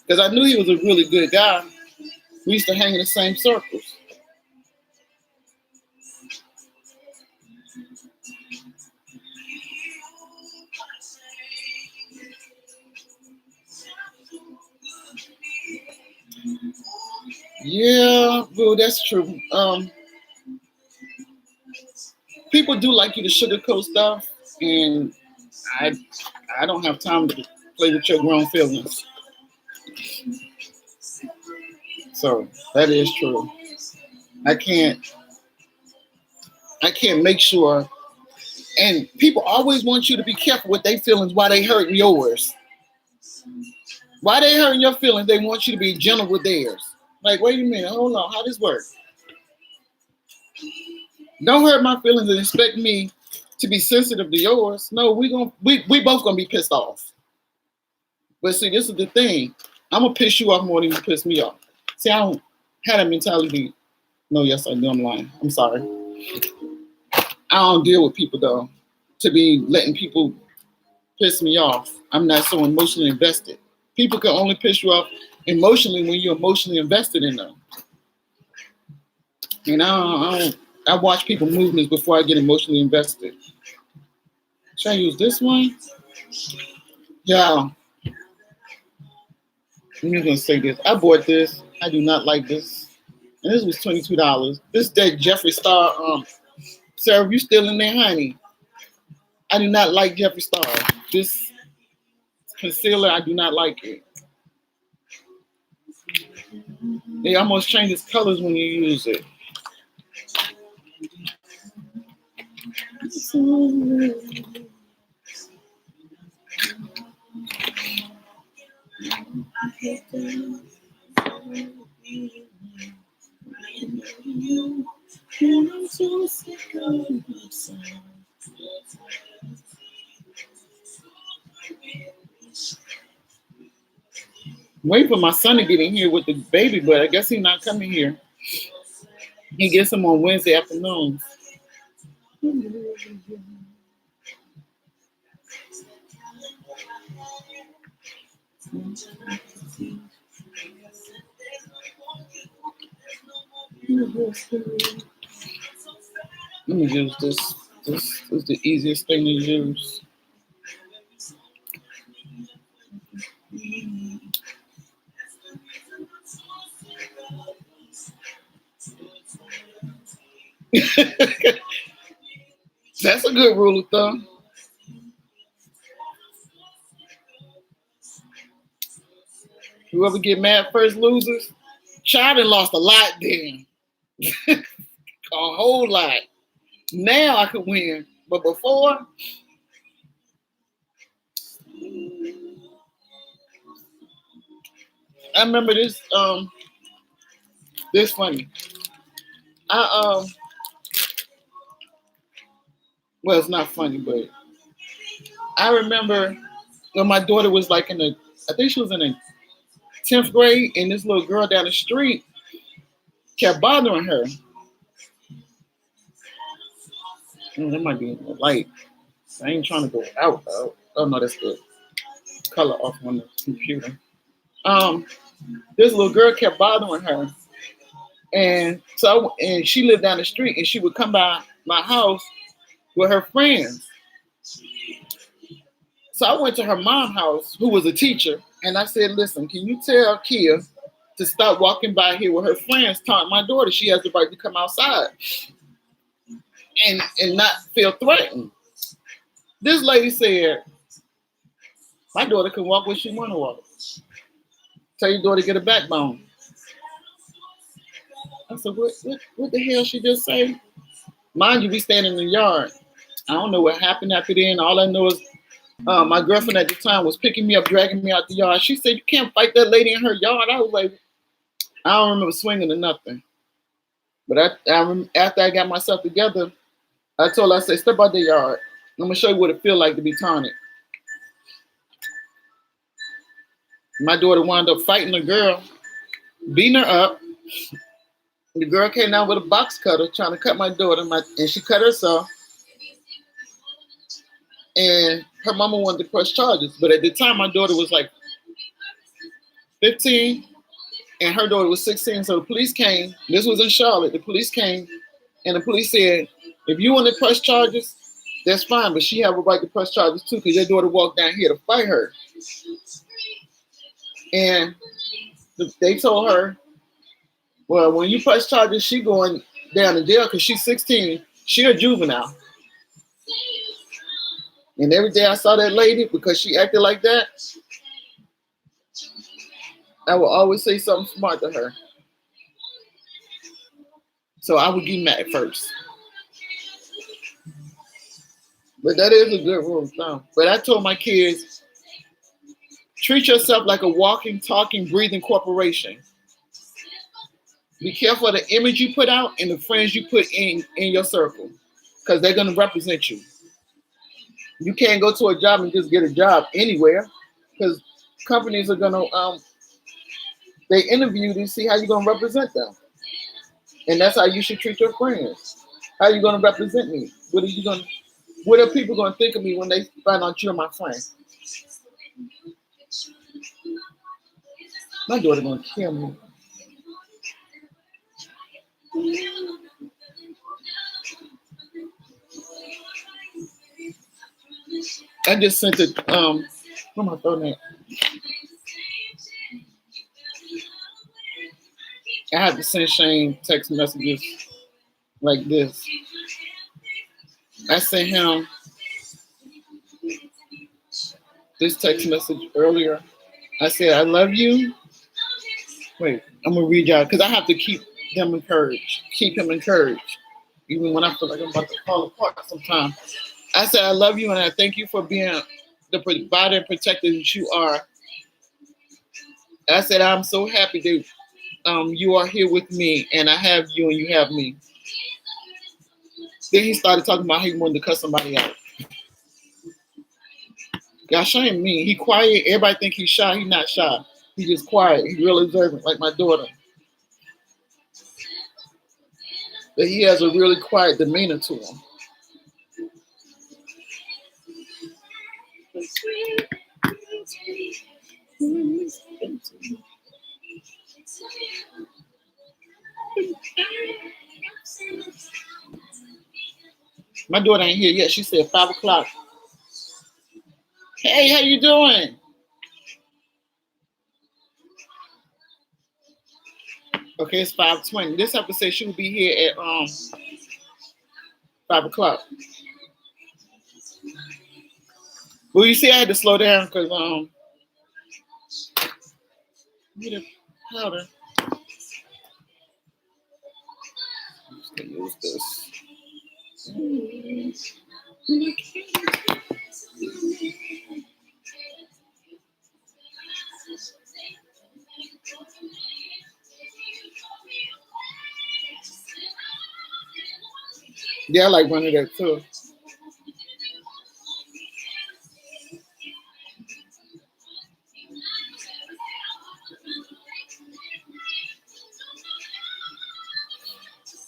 Because I knew he was a really good guy. We used to hang in the same circles. Yeah, well, that's true. People do like you to sugarcoat stuff, and I don't have time to play with your grown feelings. So that is true. I can't make sure. And people always want you to be careful with their feelings while they hurting yours. Why they hurting your feelings, they want you to be gentle with theirs. Like, wait a minute, hold on, how this work? Don't hurt my feelings and expect me to be sensitive to yours. No, we both gonna be pissed off. But see, this is the thing. I'm gonna piss you off more than you piss me off. See, I don't have that mentality. No, yes, I do. I'm lying. I'm sorry. I don't deal with people though. To be letting people piss me off. I'm not so emotionally invested. People can only piss you off emotionally when you're emotionally invested in them. And I watch people movements before I get emotionally invested. Should I use this one? Yeah. I'm just gonna say this. I bought this. I do not like this. And this was $22. This that Jeffree Star. Sarah, you still in there, honey? I do not like Jeffree Star. This concealer, I do not like it. It almost changes colors when you use it. Wait for my son to get in here with the baby, but I guess he's not coming here. He gets him on Wednesday afternoons. Let me use this. This is the easiest thing to use. That's a good rule of thumb. Whoever get mad first loses. Child lost a lot then. A whole lot. Now I could win. But before, I remember this this funny. Well, it's not funny, but I remember when my daughter was like I think she was in the 10th grade, and this little girl down the street kept bothering her. That might be light. I ain't trying to go out though. Oh no, that's the color off on the computer. This little girl kept bothering her, and she lived down the street, and she would come by my house with her friends. So I went to her mom's house, who was a teacher, and I said, "Listen, can you tell Kia to stop walking by here with her friends, taunting my daughter? She has the right to come outside and not feel threatened." This lady said, "My daughter can walk where she want to walk. Tell your daughter to get a backbone." I said, what the hell she just say? Mind you, we stand in the yard. I don't know what happened after then. All I know is my girlfriend at the time was picking me up, dragging me out the yard. She said, "You can't fight that lady in her yard." I was like, I don't remember swinging or nothing. But after I got myself together, I told her, I said, "Step out the yard. I'm going to show you what it feels like to be taunted." My daughter wound up fighting a girl. beating her up. The girl came down with a box cutter trying to cut my daughter, and she cut herself. And her mama wanted to press charges, but at the time my daughter was like 15 and her daughter was 16. So the police came. This was in Charlotte. The police came and the police said, if you want to press charges, that's fine, but she have a right to press charges too because your daughter walked down here to fight her. And they told her, well, when you press charges, she going down to jail because she's 16. She a juvenile. And every day I saw that lady, because she acted like that, I would always say something smart to her. So I would get mad first. But that is a good rule of thumb. But I told my kids, treat yourself like a walking, talking, breathing corporation. Be careful of the image you put out and the friends you put in your circle, because they're going to represent you. You can't go to a job and just get a job anywhere, because companies are going to, they interview you to see how you're going to represent them. And that's how you should treat your friends. How are you going to represent me? What are people going to think of me when they find out you're my friend? My daughter going to kill me. I just sent it, where am I throwing it? I have to send Shane text messages like this. I sent him this text message earlier. I said, I love you. Wait, I'm going to read y'all because I have to keep them encouraged. Keep him encouraged. Even when I feel like I'm about to fall apart sometimes. I said, I love you and I thank you for being the provider and protector that you are. I said, I'm so happy that you are here with me and I have you and you have me. Then he started talking about how he wanted to cut somebody out. Y'all shame me. He quiet. Everybody think he's shy. He's not shy. He's just quiet. He's real observant, like my daughter. But he has a really quiet demeanor to him. My daughter ain't here yet. She said 5 o'clock. Hey, how you doing? Okay, it's 5:20. This have to say she will be here at 5 o'clock. Well, you see, I had to slow down because need a powder. I'm just gonna use this. Yeah, I like running that too.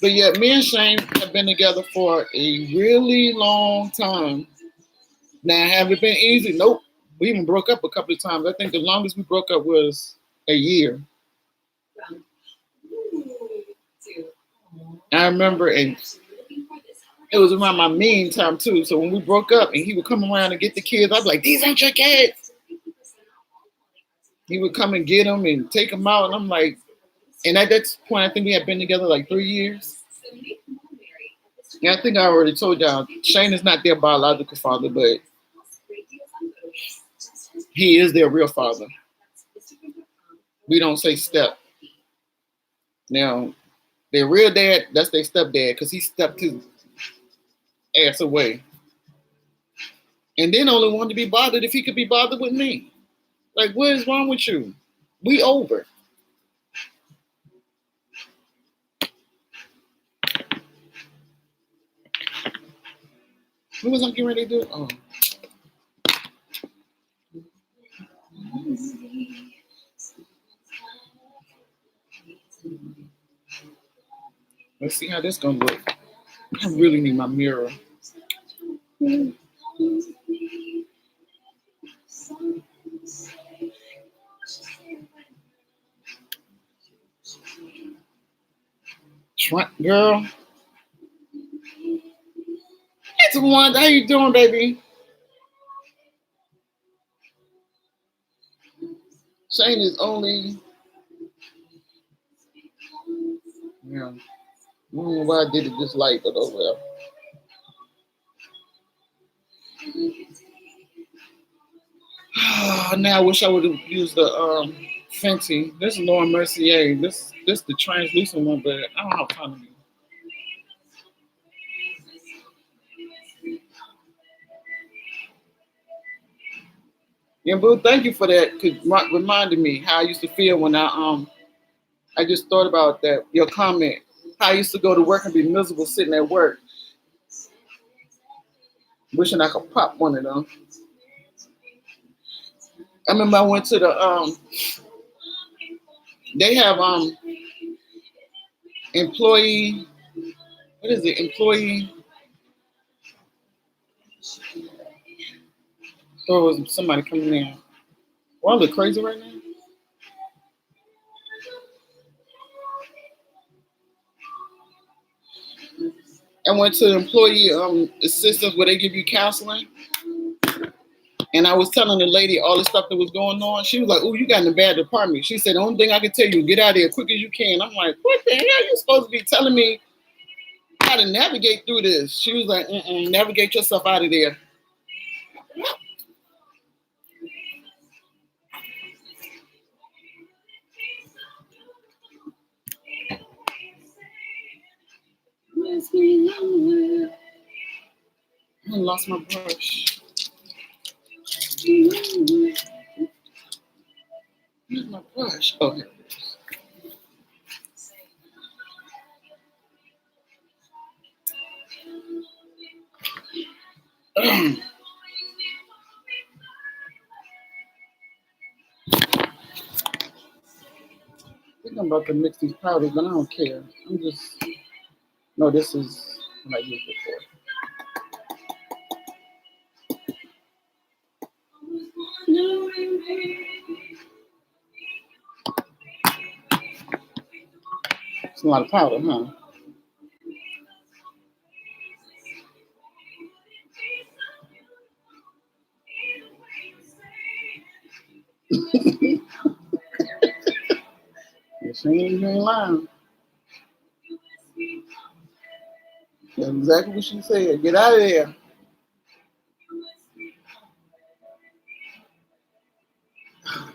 But yeah, me and Shane have been together for a really long time. Now, have it been easy? Nope. We even broke up a couple of times. I think the longest we broke up was a year. I remember, and it was around my mean time too. So when we broke up and he would come around and get the kids, I'd be like, these ain't your kids. He would come and get them and take them out. And I'm like, and at that point, I think we had been together like 3 years. Yeah, I think I already told y'all, Shane is not their biological father, but he is their real father. We don't say step. Now, their real dad, that's their stepdad, because he stepped his ass away. And then only wanted to be bothered if he could be bothered with me. Like, what is wrong with you? We over. What was I getting ready to do? Oh. Let's see how this gonna look. I really need my mirror. Girl, it's one. How you doing, baby? Shane is only. Yeah. I don't know why I did it this light, but oh well. Now I wish I would have used the Fenty. This is Lauren Mercier. This the translucent one, but I don't have time to use. Yeah, boo, thank you for that. Cause reminded me how I used to feel when I just thought about that, your comment. How I used to go to work and be miserable sitting at work, wishing I could pop one of them. I remember I went to the they have employee, what is it? Employee, or was somebody coming in? Well, I look crazy right now. I went to the employee assistance where they give you counseling. And I was telling the lady all the stuff that was going on. She was like, "Oh, you got in a bad department." She said, "The only thing I can tell you, get out of here as quick as you can." I'm like, "What the hell? You supposed to be telling me how to navigate through this?" She was like, "Navigate yourself out of there." I lost my brush. Where's my brush? Oh, here it is. I think I'm about to mix these powders, but I don't care. I'm just, no, this is what I used it for. It's a lot of powder, huh? Yes, you ain't lying. That's exactly what she said. Get out of there.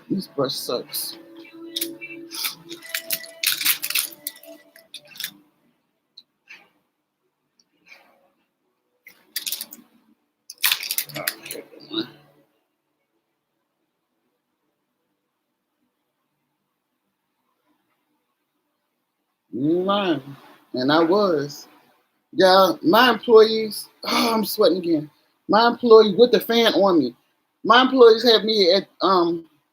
This brush sucks. You ain't lying. And I was. Yeah, my employees, oh, I'm sweating again. My employees with the fan on me. My employees had me at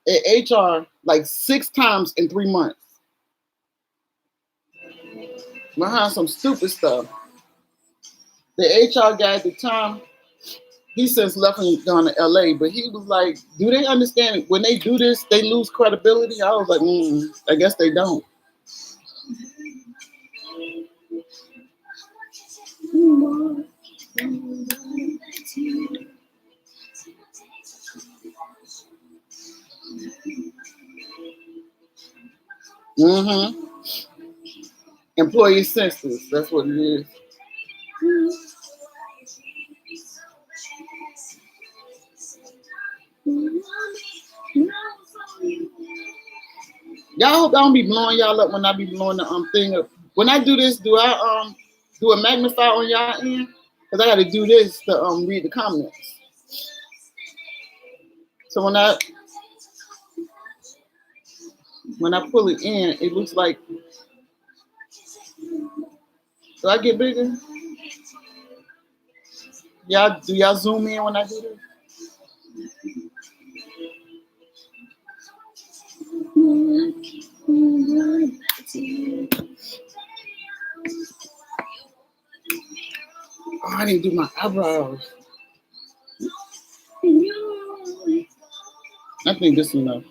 HR like 6 times in 3 months. Behind some stupid stuff. The HR guy at the time, he since left and gone to LA, but he was like, do they understand when they do this, they lose credibility? I was like, I guess they don't. Mm-hmm. Employee census, that's what it is. Y'all hope I don't be blowing y'all up when I be blowing the thing up. When I do this, do I do a magnify on y'all end? Cause I got to do this to read the comments. So when I pull it in, it looks like. Do I get bigger? Do y'all zoom in when I do this? Oh, I didn't do my eyebrows. I think this is enough.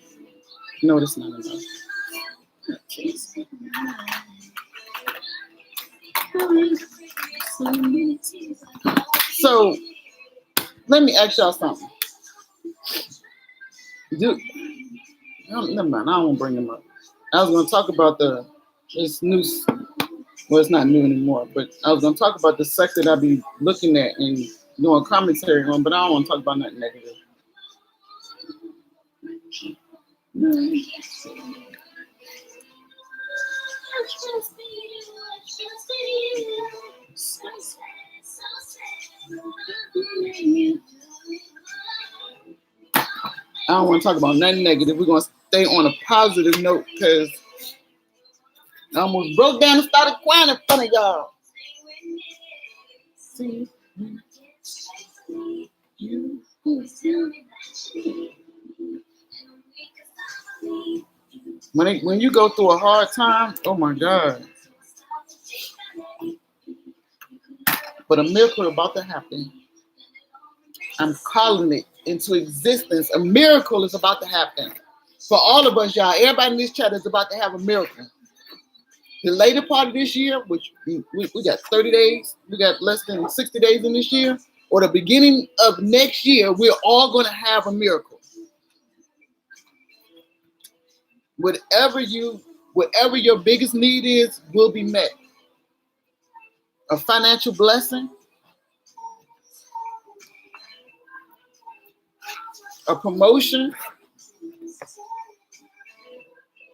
No, this is not enough. So let me ask y'all something. Never mind. I don't want to bring them up. I was going to talk about this new. Well, it's not new anymore, but I was going to talk about the sect that I be looking at and doing commentary on, but I don't want to talk about nothing negative. I don't want to talk about nothing negative. We're going to stay on a positive note because I almost broke down and started crying in front of y'all. See? When you go through a hard time, oh my God. But a miracle about to happen. I'm calling it into existence. A miracle is about to happen. For all of us, y'all, everybody in this chat is about to have a miracle. The later part of this year, which we got 30 days, we got less than 60 days in this year, or the beginning of next year, we're all going to have a miracle. Whatever your biggest need is, will be met. A financial blessing, a promotion,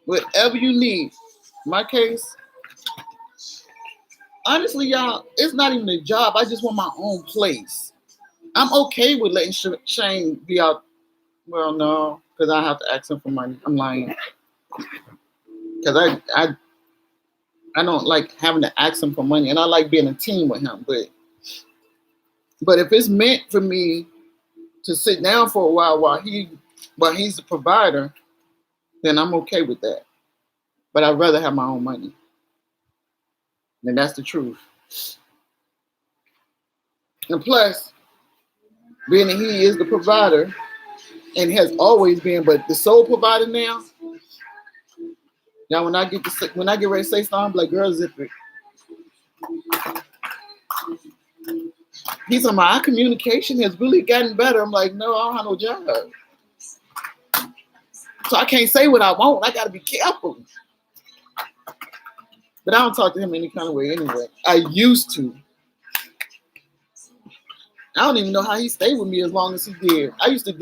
whatever you need. In my case, honestly, y'all, it's not even a job. I just want my own place. I'm okay with letting Shane be out. Well, no, because I have to ask him for money. I'm lying. Because I don't like having to ask him for money, and I like being a team with him. But if it's meant for me to sit down for a while he's the provider, then I'm okay with that. But I'd rather have my own money. And that's the truth. And plus, being that he is the provider and has always been, but the sole provider now. Now, when I get ready to say something, I'm like, girl, zip it. He's like, my communication has really gotten better. I'm like, no, I don't have no job. So I can't say what I want. I got to be careful. But I don't talk to him any kind of way anyway. I used to. I don't even know how he stayed with me as long as he did. I used to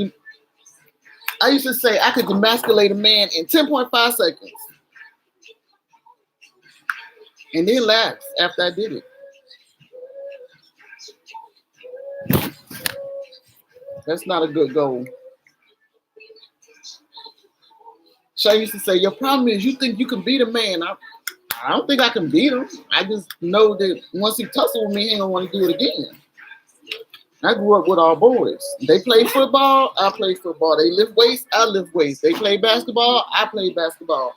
say I could demasculate a man in 10.5 seconds. And then laugh after I did it. That's not a good goal. Shay used to say, your problem is you think you can beat a man. I don't think I can beat him. I just know that once he tussles with me, he ain't gonna want to do it again. I grew up with all boys. They play football, I play football. They lift weights, I lift weights. They play basketball, I play basketball.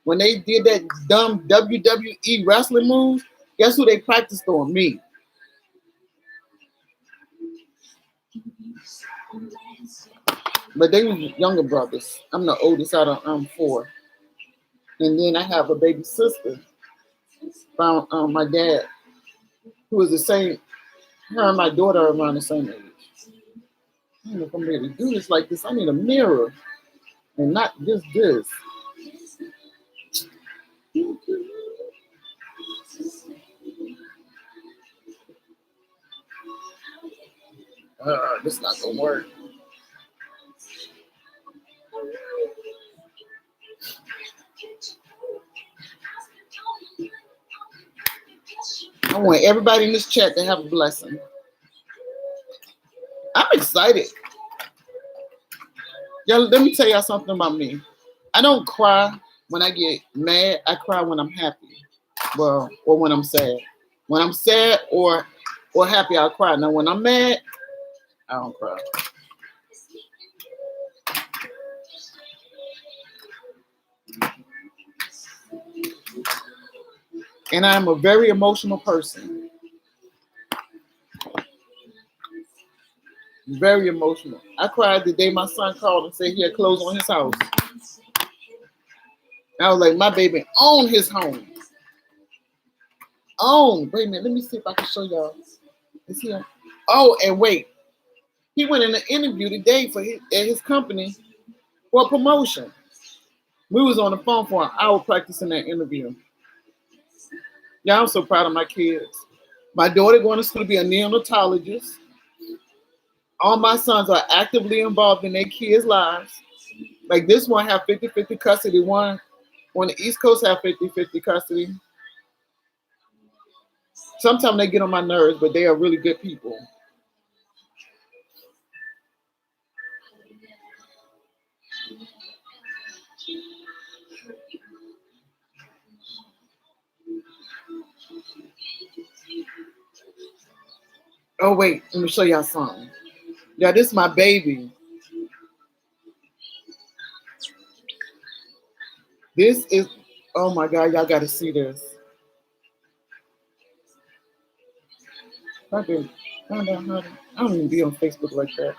When they did that dumb WWE wrestling move, guess who they practiced on? Me. But they were younger brothers. I'm the oldest out of 4. And then I have a baby sister from my dad, who was the same, her and my daughter are around the same age. I don't know if I'm able to do this like this. I need a mirror and not just this. This is not gonna work. I want everybody in this chat to have a blessing. I'm excited. Y'all, let me tell y'all something about me. I don't cry when I get mad. I cry when I'm happy. Well, or when I'm sad. When I'm sad or happy, I'll cry. Now, when I'm mad, I don't cry. And I'm a very emotional person. Very emotional. I cried the day my son called and said he had clothes on his house. I was like, my baby owned his home. Owned. Wait a minute, let me see if I can show y'all. Is he on? Oh, and wait. He went in an interview today for at his company for a promotion. We was on the phone for an hour practicing that interview. Yeah, I'm so proud of my kids. My daughter going to school to be a neonatologist. All my sons are actively involved in their kids' lives. Like this one have 50-50 custody. One on the East Coast have 50-50 custody. Sometimes they get on my nerves, but they are really good people. Oh wait, let me show y'all something. Yeah, this is my baby. This is, oh my God, y'all got to see this. I can find out how to, I don't even be on Facebook like that.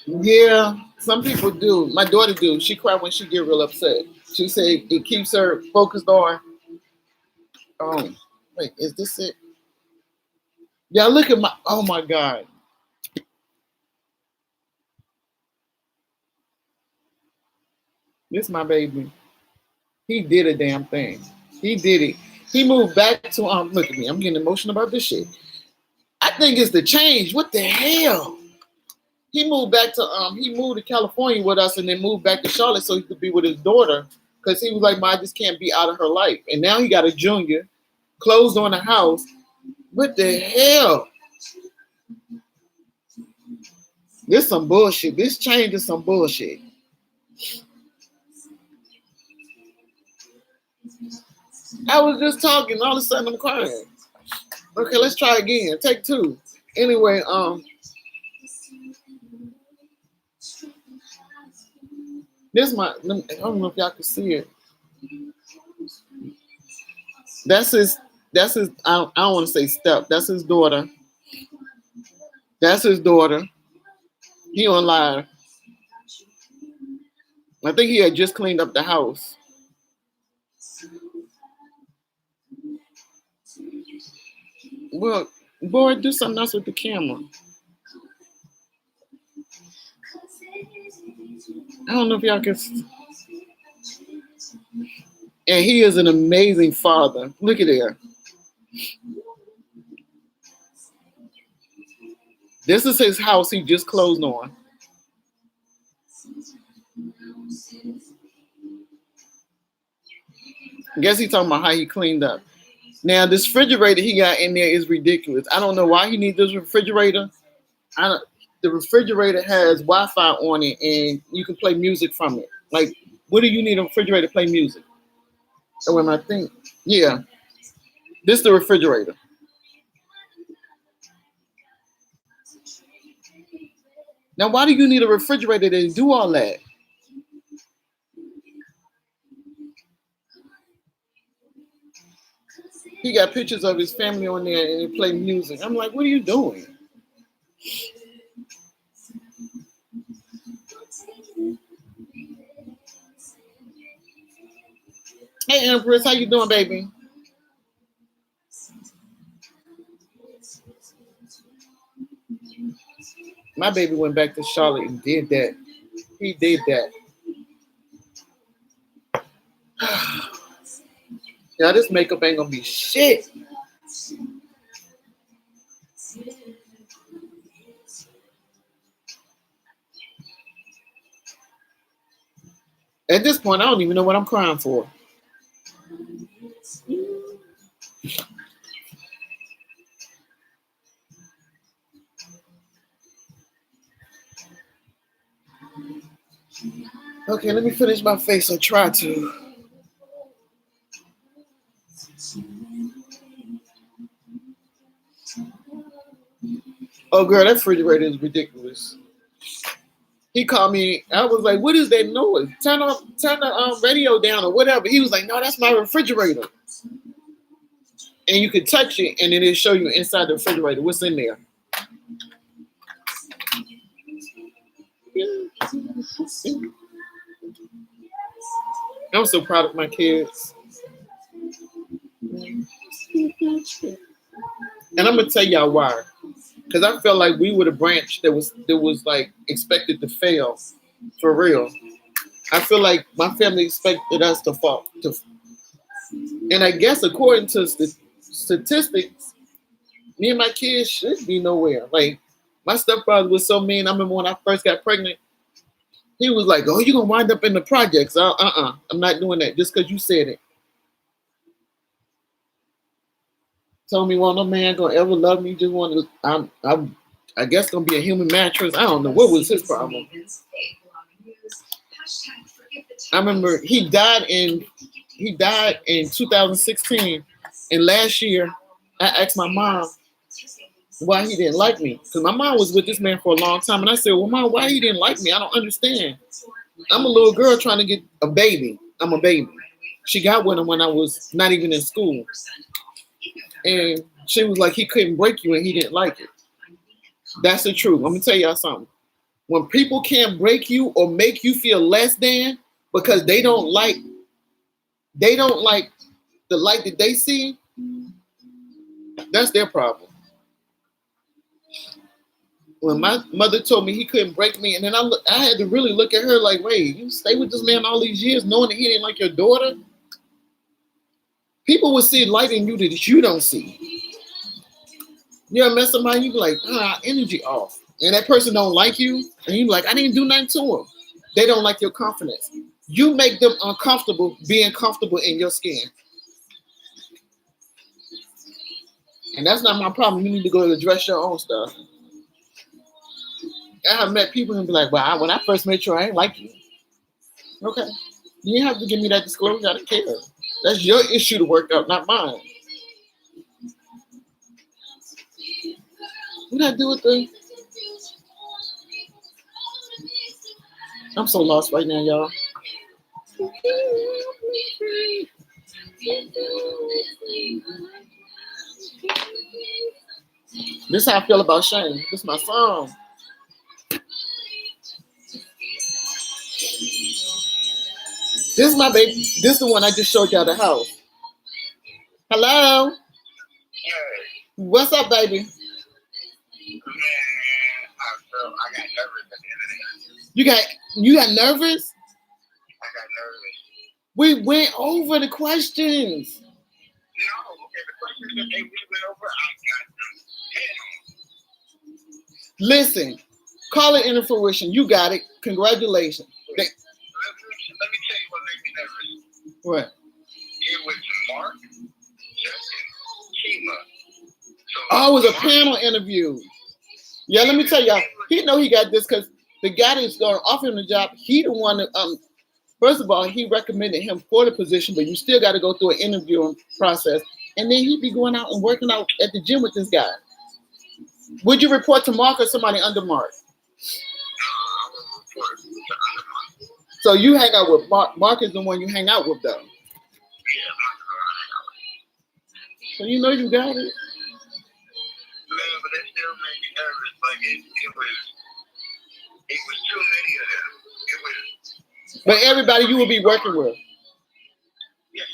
Yeah, some people do. My daughter do. She cry when she get real upset. She say it keeps her focused on. Wait, is this it? Yeah, look at my. Oh my God, this my baby. He did a damn thing. He did it. He moved back to. Look at me. I'm getting emotional about this shit. I think it's the change. What the hell? He moved back to. He moved to California with us, and then moved back to Charlotte so he could be with his daughter. Because he was like, "I just can't be out of her life." And now he got a junior, closed on the house. What the hell? This some bullshit. This change is some bullshit. I was just talking, all of a sudden I'm crying. Okay, let's try again. Take two. Anyway, this my. I don't know if y'all can see it. That's his. That's his. I don't want to say step. That's his daughter. That's his daughter. He on live. I think he had just cleaned up the house. Well, boy, do something else with the camera. I don't know if y'all can. And he is an amazing father. Look at there. This is his house he just closed on. I guess he's talking about how he cleaned up. Now, this refrigerator he got in there is ridiculous. I don't know why he needs this refrigerator. The refrigerator has Wi-Fi on it, and you can play music from it. Like, what do you need a refrigerator to play music? So when I think, yeah, this is the refrigerator. Now, why do you need a refrigerator to do all that? He got pictures of his family on there and they play music. I'm like, what are you doing? Hey, Empress, how you doing, baby? My baby went back to Charlotte and did that. He did that. Yeah, this makeup ain't gonna be shit. At this point, I don't even know what I'm crying for. Okay, let me finish my face. I try to. Oh, girl, that refrigerator is ridiculous. He called me. I was like, "What is that noise? Turn the radio down or whatever." He was like, "No, that's my refrigerator." And you could touch it, and then it'll show you inside the refrigerator what's in there. I'm so proud of my kids. And I'm gonna tell y'all why. Because I felt like we were the branch that was like expected to fail for real. I feel like my family expected us to fall. And I guess according to statistics, me and my kids should be nowhere. Like my stepfather was so mean. I remember when I first got pregnant, he was like, "Oh, you're gonna wind up in the projects." I'm not doing that just because you said it. Told me, "Well, no man gonna ever love me. Just want to. I guess gonna be a human mattress." I don't know what was his problem. I remember he died in 2016, and last year I asked my mom why he didn't like me, because my mom was with this man for a long time, and I said, "Well, Mom, why he didn't like me? I don't understand. I'm a little girl trying to get a baby. I'm a baby." She got with him when I was not even in school. And she was like, he couldn't break you and he didn't like it. That's the truth. Let me tell y'all something. When people can't break you or make you feel less than because they don't like the light that they see, that's their problem. When my mother told me he couldn't break me, and then I had to really look at her like, wait, you stay with this man all these years knowing that he didn't like your daughter? People will see light in you that you don't see. You ever met somebody, you be like, energy off. And that person don't like you, and you be like, I didn't do nothing to them. They don't like your confidence. You make them uncomfortable being comfortable in your skin. And that's not my problem. You need to go address your own stuff. I have met people and be like, well, when I first met you, I ain't like you. Okay. You didn't have to give me that disclosure. I don't care. That's your issue to work out, not mine. What did I do with the... I'm so lost right now, y'all. This is how I feel about Shane. This is my song. This is my baby. This is the one I just showed y'all the house. Hello? What's up, baby? Man, I got nervous at the end of the day. You got nervous? I got nervous. We went over the questions. No, okay, the questions that we went over, I got them head on. Listen, call it into fruition. You got it. Congratulations. Let me tell you what made me nervous. What? It was Mark, Justin, Kima. Oh, it was a panel interview. Yeah, let me tell y'all. He know he got this because the guy that's going to offer him the job, he the one that, first of all, he recommended him for the position, but you still got to go through an interviewing process. And then he'd be going out and working out at the gym with this guy. Would you report to Mark or somebody under Mark? So you hang out with Mark. Mark is the one you hang out with, though. Yeah, Mark is the one I hang out with. So you know you got it. Man, but that still made me nervous. Like it was too many of them. It was. But everybody you will be working with. Yes.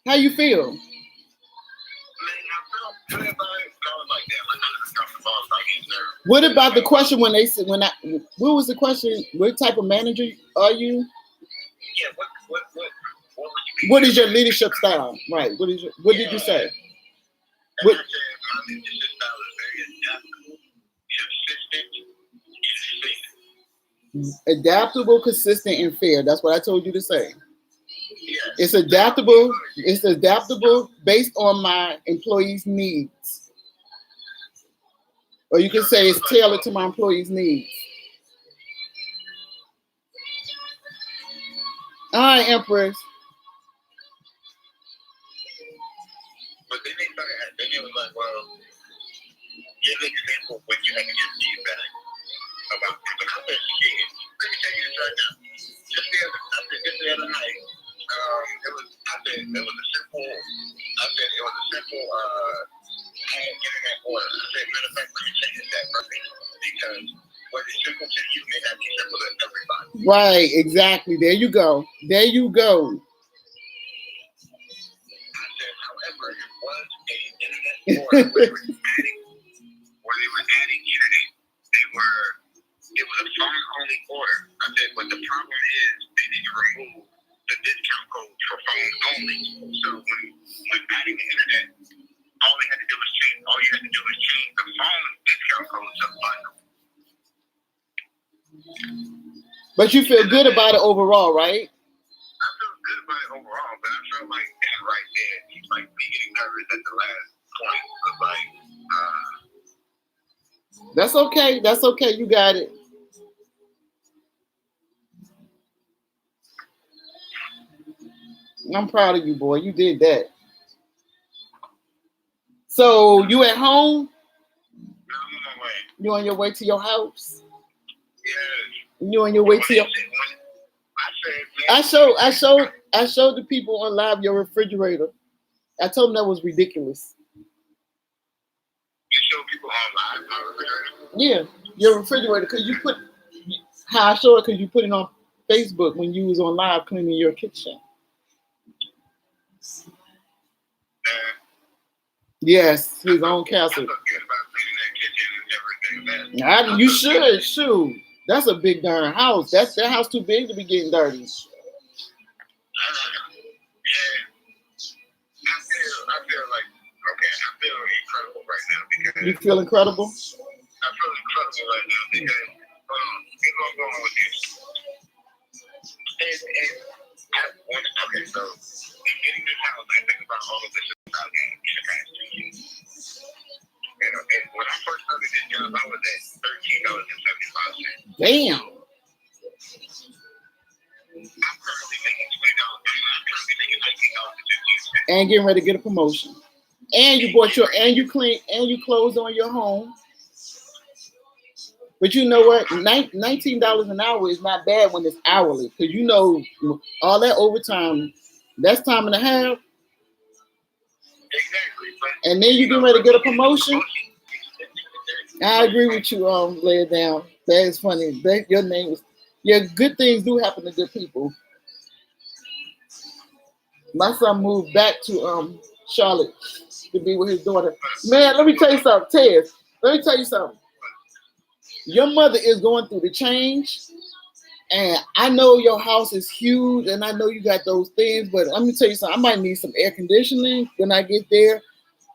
How you feel? Man, I felt good about it. But I was like, damn, I gotta drop the ball. I get nervous. What about the question when they said what was the question? What type of manager are you? Yeah, what would you be? What is your leadership style? Right. What did you say? And I said my leadership style is very adaptable, consistent, and fair. Adaptable, consistent, and fair. That's what I told you to say. Yes. It's adaptable. It's adaptable based on my employees' needs. Or you can say it's tailored to my employees' needs. All right, Empress. started at, then it was like, well, give an example when you had to give feedback about the investigating. Let me tell you this right now. Just the other night, it was a simple internet order. I said, matter of fact, let me change that verbiage because what is simple to you may not be simple to everybody. Right, exactly. There you go. There you go. I said, however, it was an internet order where they were adding internet. It was a phone only order. I said, but the problem is they didn't remove the discount code for phone only. So when adding the internet, all you had to do was change the phone discount code to bundle. But you feel good about it overall, right? I feel good about it overall, but I felt like that right there, he's like me getting nervous at the last point of like, That's okay. That's okay. You got it. I'm proud of you, boy. You did that. So you at home? I'm on my way. You on your way to your house? Yeah. You on your way to your? I showed the people on live your refrigerator. I told them that was ridiculous. You show people on live my refrigerator? Yeah, your refrigerator. Cause you put how I show it because you put it on Facebook when you was on live cleaning your kitchen. Yes, his own castle. I feel good about cleaning that kitchen and everything. You should, shoot. That's a big darn house. That house too big to be getting dirty. Yeah. I feel like, okay, I feel incredible right now because... You feel incredible? I feel incredible right now because, here's what I'm going with this. Okay, so in getting this house, I think about all of this about in the past 2 years. And when I first started this job, I was at $13.75. Damn. I'm currently making $20. I'm currently making $19.50. And getting ready to get a promotion. And you bought you closed on your home. But you know what? $19 an hour is not bad when it's hourly. Because you know all that overtime, that's time and a half. Exactly. And then you get ready to get a promotion. I agree with you, lay it down. That is funny. Your name is good things do happen to good people. My son moved back to Charlotte to be with his daughter. Man, let me tell you something, Tez. Let me tell you something. Your mother is going through the change, and I know your house is huge, and I know you got those things, but let me tell you something. I might need some air conditioning when I get there.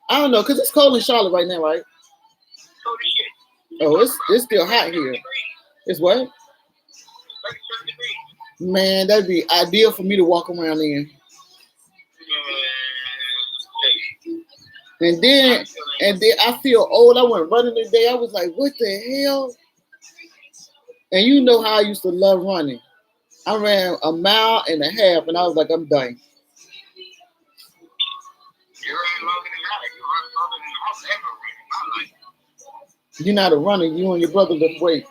I don't know, because it's cold in Charlotte right now, right? Oh, it's still hot here. It's what? Man, that'd be ideal for me to walk around in. And then I feel old. I went running today. I was like, what the hell? And you know how I used to love running. I ran 1.5 miles, and I was like, I'm done. You're not a runner. You and your brother lift weights.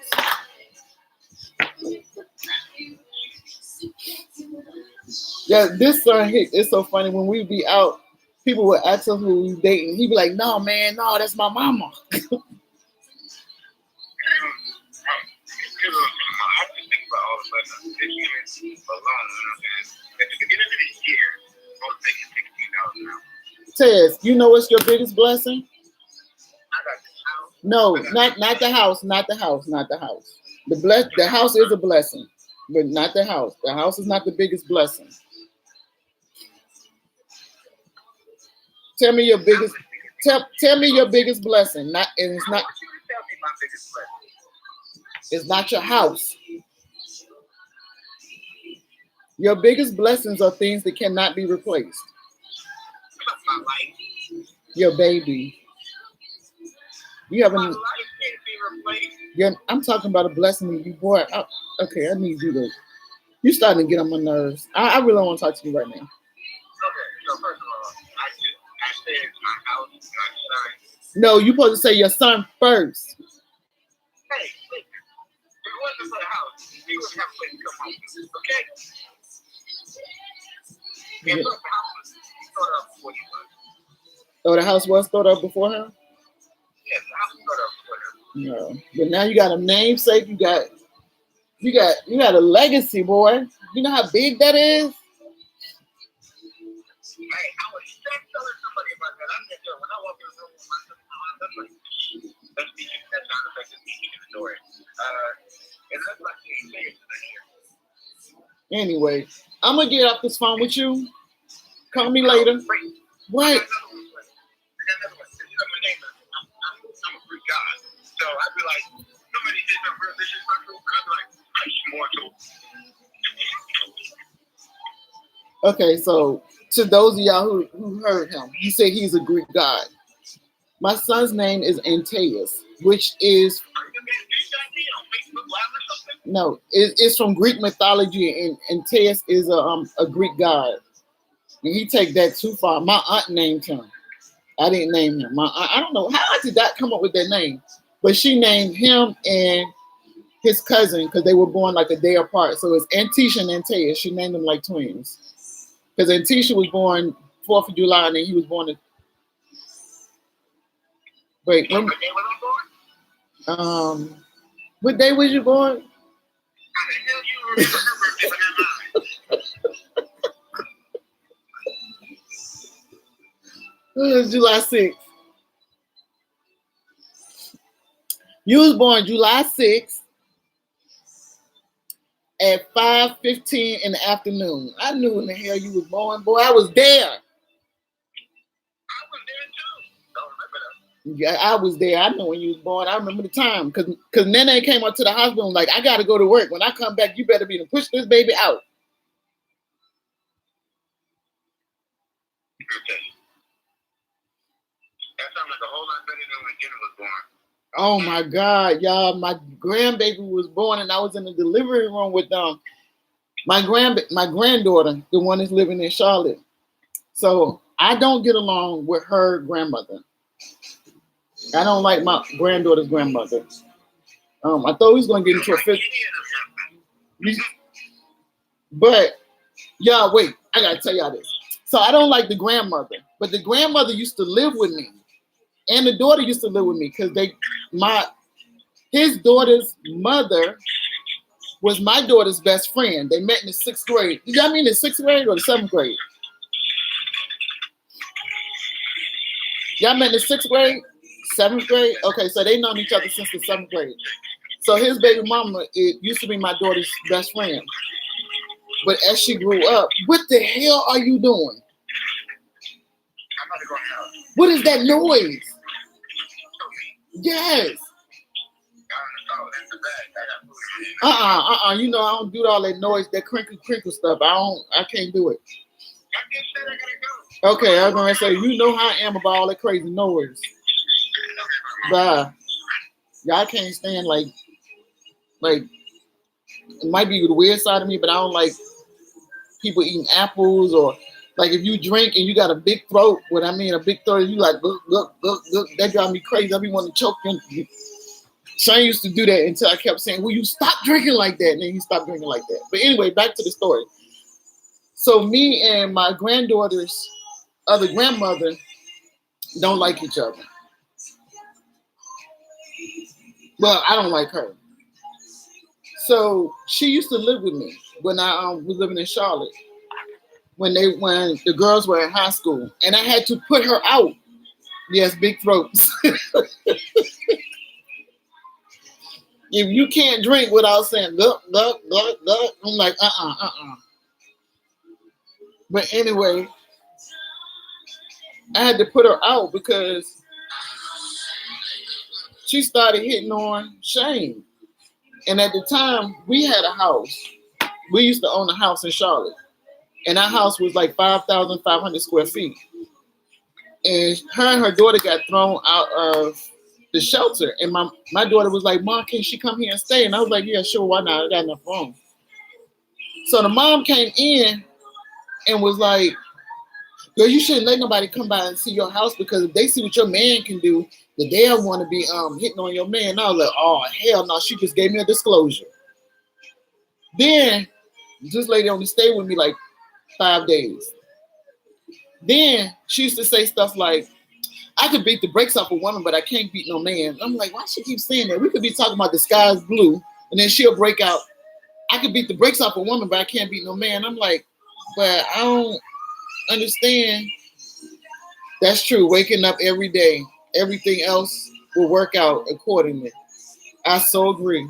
Yeah, this son, it's so funny. When we be out, people would ask us who we dating. He'd be like, no, man, no, that's my mama. Tez, you know what's your biggest blessing? No, not the house, not the house, not the house. The house is a blessing, but not the house. The house is not the biggest blessing. Tell me your biggest. Tell me your biggest blessing. It's not. It's not your house. Your biggest blessings are things that cannot be replaced. Your baby. You haven't. I'm talking about a blessing that you bought. Okay, I need you to. You're starting to get on my nerves. I really don't want to talk to you right now. Okay, so first of all, I said my house house, not son. No, you supposed to say your son first. Hey, listen. If it wasn't for the house, he wouldn't have a place to come home to. Okay? And look, the house was thought up before he was. Oh, the house was thought up before him? Yes, the house was thought up before him. No. But now you got a namesake, you got a legacy, boy. You know how big that is? Hey, I was just telling somebody about that. I said, yo, when I walk in the room, I said, that's like, that's speaking, that sound effect is speaking in the door. And that's like the experience in here. Anyway, I'm gonna get off this phone with you. Call me later. What? I got another one. You know my name is, I'm a Greek god. So I'd be like, somebody did some real dishes for me, and I'd be like, I'm mortal. Okay, so to those of y'all who heard him, he said he's a Greek god. My son's name is Antaeus, which is no, it's from Greek mythology, and Antaeus is a Greek god. And he take that too far. My aunt named him. I didn't name him. My aunt, I don't know how did that come up with that name, but she named him and his cousin because they were born like a day apart. So it's Antisha and Antaeus. She named them like twins because Antisha was born 4th of July and then he was born. Wait, when, what day was you born? It was July 6th. You was born July 6th at 5:15 in the afternoon. I knew when the hell you was born, boy. I was there. Yeah, I was there. I know when you was born. I remember the time because Nene came up to the hospital and like, I got to go to work. When I come back, you better be to push this baby out. That sounds like a whole lot better than when Jenna was born. Oh my God, y'all! My grandbaby was born, and I was in the delivery room with my granddaughter, the one that's living in Charlotte. So I don't get along with her grandmother. I don't like my granddaughter's grandmother. I thought we was gonna get into a fit. But y'all, wait, I gotta tell y'all this. So I don't like the grandmother, but the grandmother used to live with me. And the daughter used to live with me because his daughter's mother was my daughter's best friend. They met in the 6th grade. Did y'all mean the 6th grade or the 7th grade? Y'all met in the 6th grade? 7th grade? Okay, so they known each other since the 7th grade. So his baby mama, it used to be my daughter's best friend. But as she grew up, what the hell are you doing? What is that noise? Yes. You know I don't do all that noise, that crinkle stuff. I can't do it. Okay, I was gonna say, you know how I am about all that crazy noise. But y'all can't stand like it might be the weird side of me, but I don't like people eating apples or like if you drink and you got a big throat, what I mean a big throat, you like look, that drives me crazy. I be wanting to choke you. Shane used to do that until I kept saying, "Will you stop drinking like that?" And then he stopped drinking like that. But anyway, back to the story. So me and my granddaughter's other grandmother don't like each other. Well, I don't like her. So she used to live with me when I was living in Charlotte. When the girls were in high school, and I had to put her out. Yes, big throats. If you can't drink without saying look, I'm like But anyway, I had to put her out because she started hitting on Shane. And at the time, we had a house. We used to own a house in Charlotte. And our house was like 5,500 square feet. And her daughter got thrown out of the shelter. And my daughter was like, "Mom, can she come here and stay?" And I was like, "Yeah, sure, why not? I got enough room." So the mom came in and was like, Girl, you shouldn't let nobody come by and see your house because if they see what your man can do, then they'll want to be hitting on your man. I was like, oh hell no, she just gave me a disclosure. Then this lady only stayed with me like 5 days. Then she used to say stuff like, I could beat the brakes off a woman, but I can't beat no man. I'm like, why she keep saying that? We could be talking about the sky's blue, and then she'll break out, I could beat the brakes off a woman, but I can't beat no man. I'm like, but I don't understand. That's true. Waking up every day, everything else will work out accordingly. I so agree.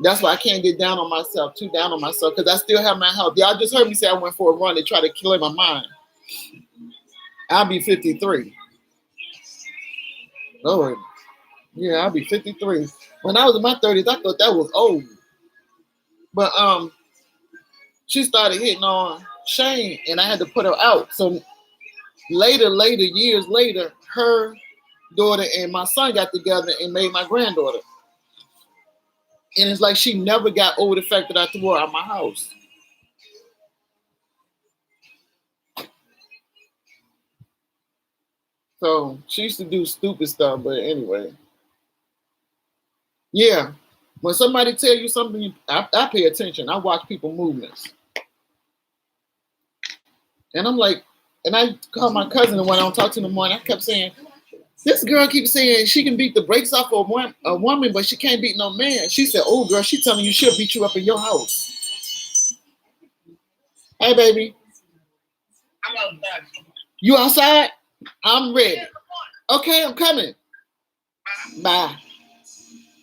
That's why I can't get down on myself, too down on myself, because I still have my health. Y'all just heard me say I went for a run. They try to kill my mind. I'll be 53. Lord. Yeah, I'll be 53. When I was in my 30s, I thought that was old. But she started hitting on Shane, and I had to put her out. So years later, her daughter and my son got together and made my granddaughter. And it's like she never got over the fact that I threw her out of my house. So she used to do stupid stuff, but anyway. Yeah. When somebody tell you something, I pay attention. I watch people movements. And I'm like, and I called my cousin and when I don't talk to him in the morning, I kept saying, this girl keeps saying she can beat the brakes off of a woman, but she can't beat no man. She said, oh, girl, she telling you she'll beat you up in your house. Hey, baby. I'm outside. You outside? I'm ready. Okay, I'm coming. Bye.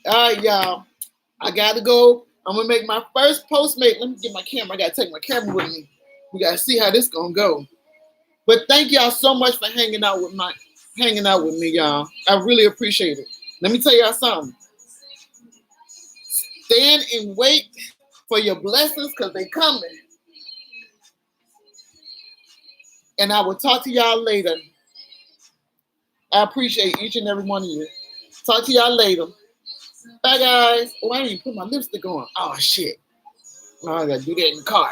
All right, y'all. I got to go. I'm going to make my first Postmate. Let me get my camera. I got to take my camera with me. We got to see how this going to go. But thank y'all so much for hanging out with me, y'all. I really appreciate it. Let me tell y'all something. Stand and wait for your blessings because they coming. And I will talk to y'all later. I appreciate each and every one of you. Talk to y'all later. Bye, guys. Oh, I didn't even put my lipstick on. Oh, shit. Oh, I got to do that in the car.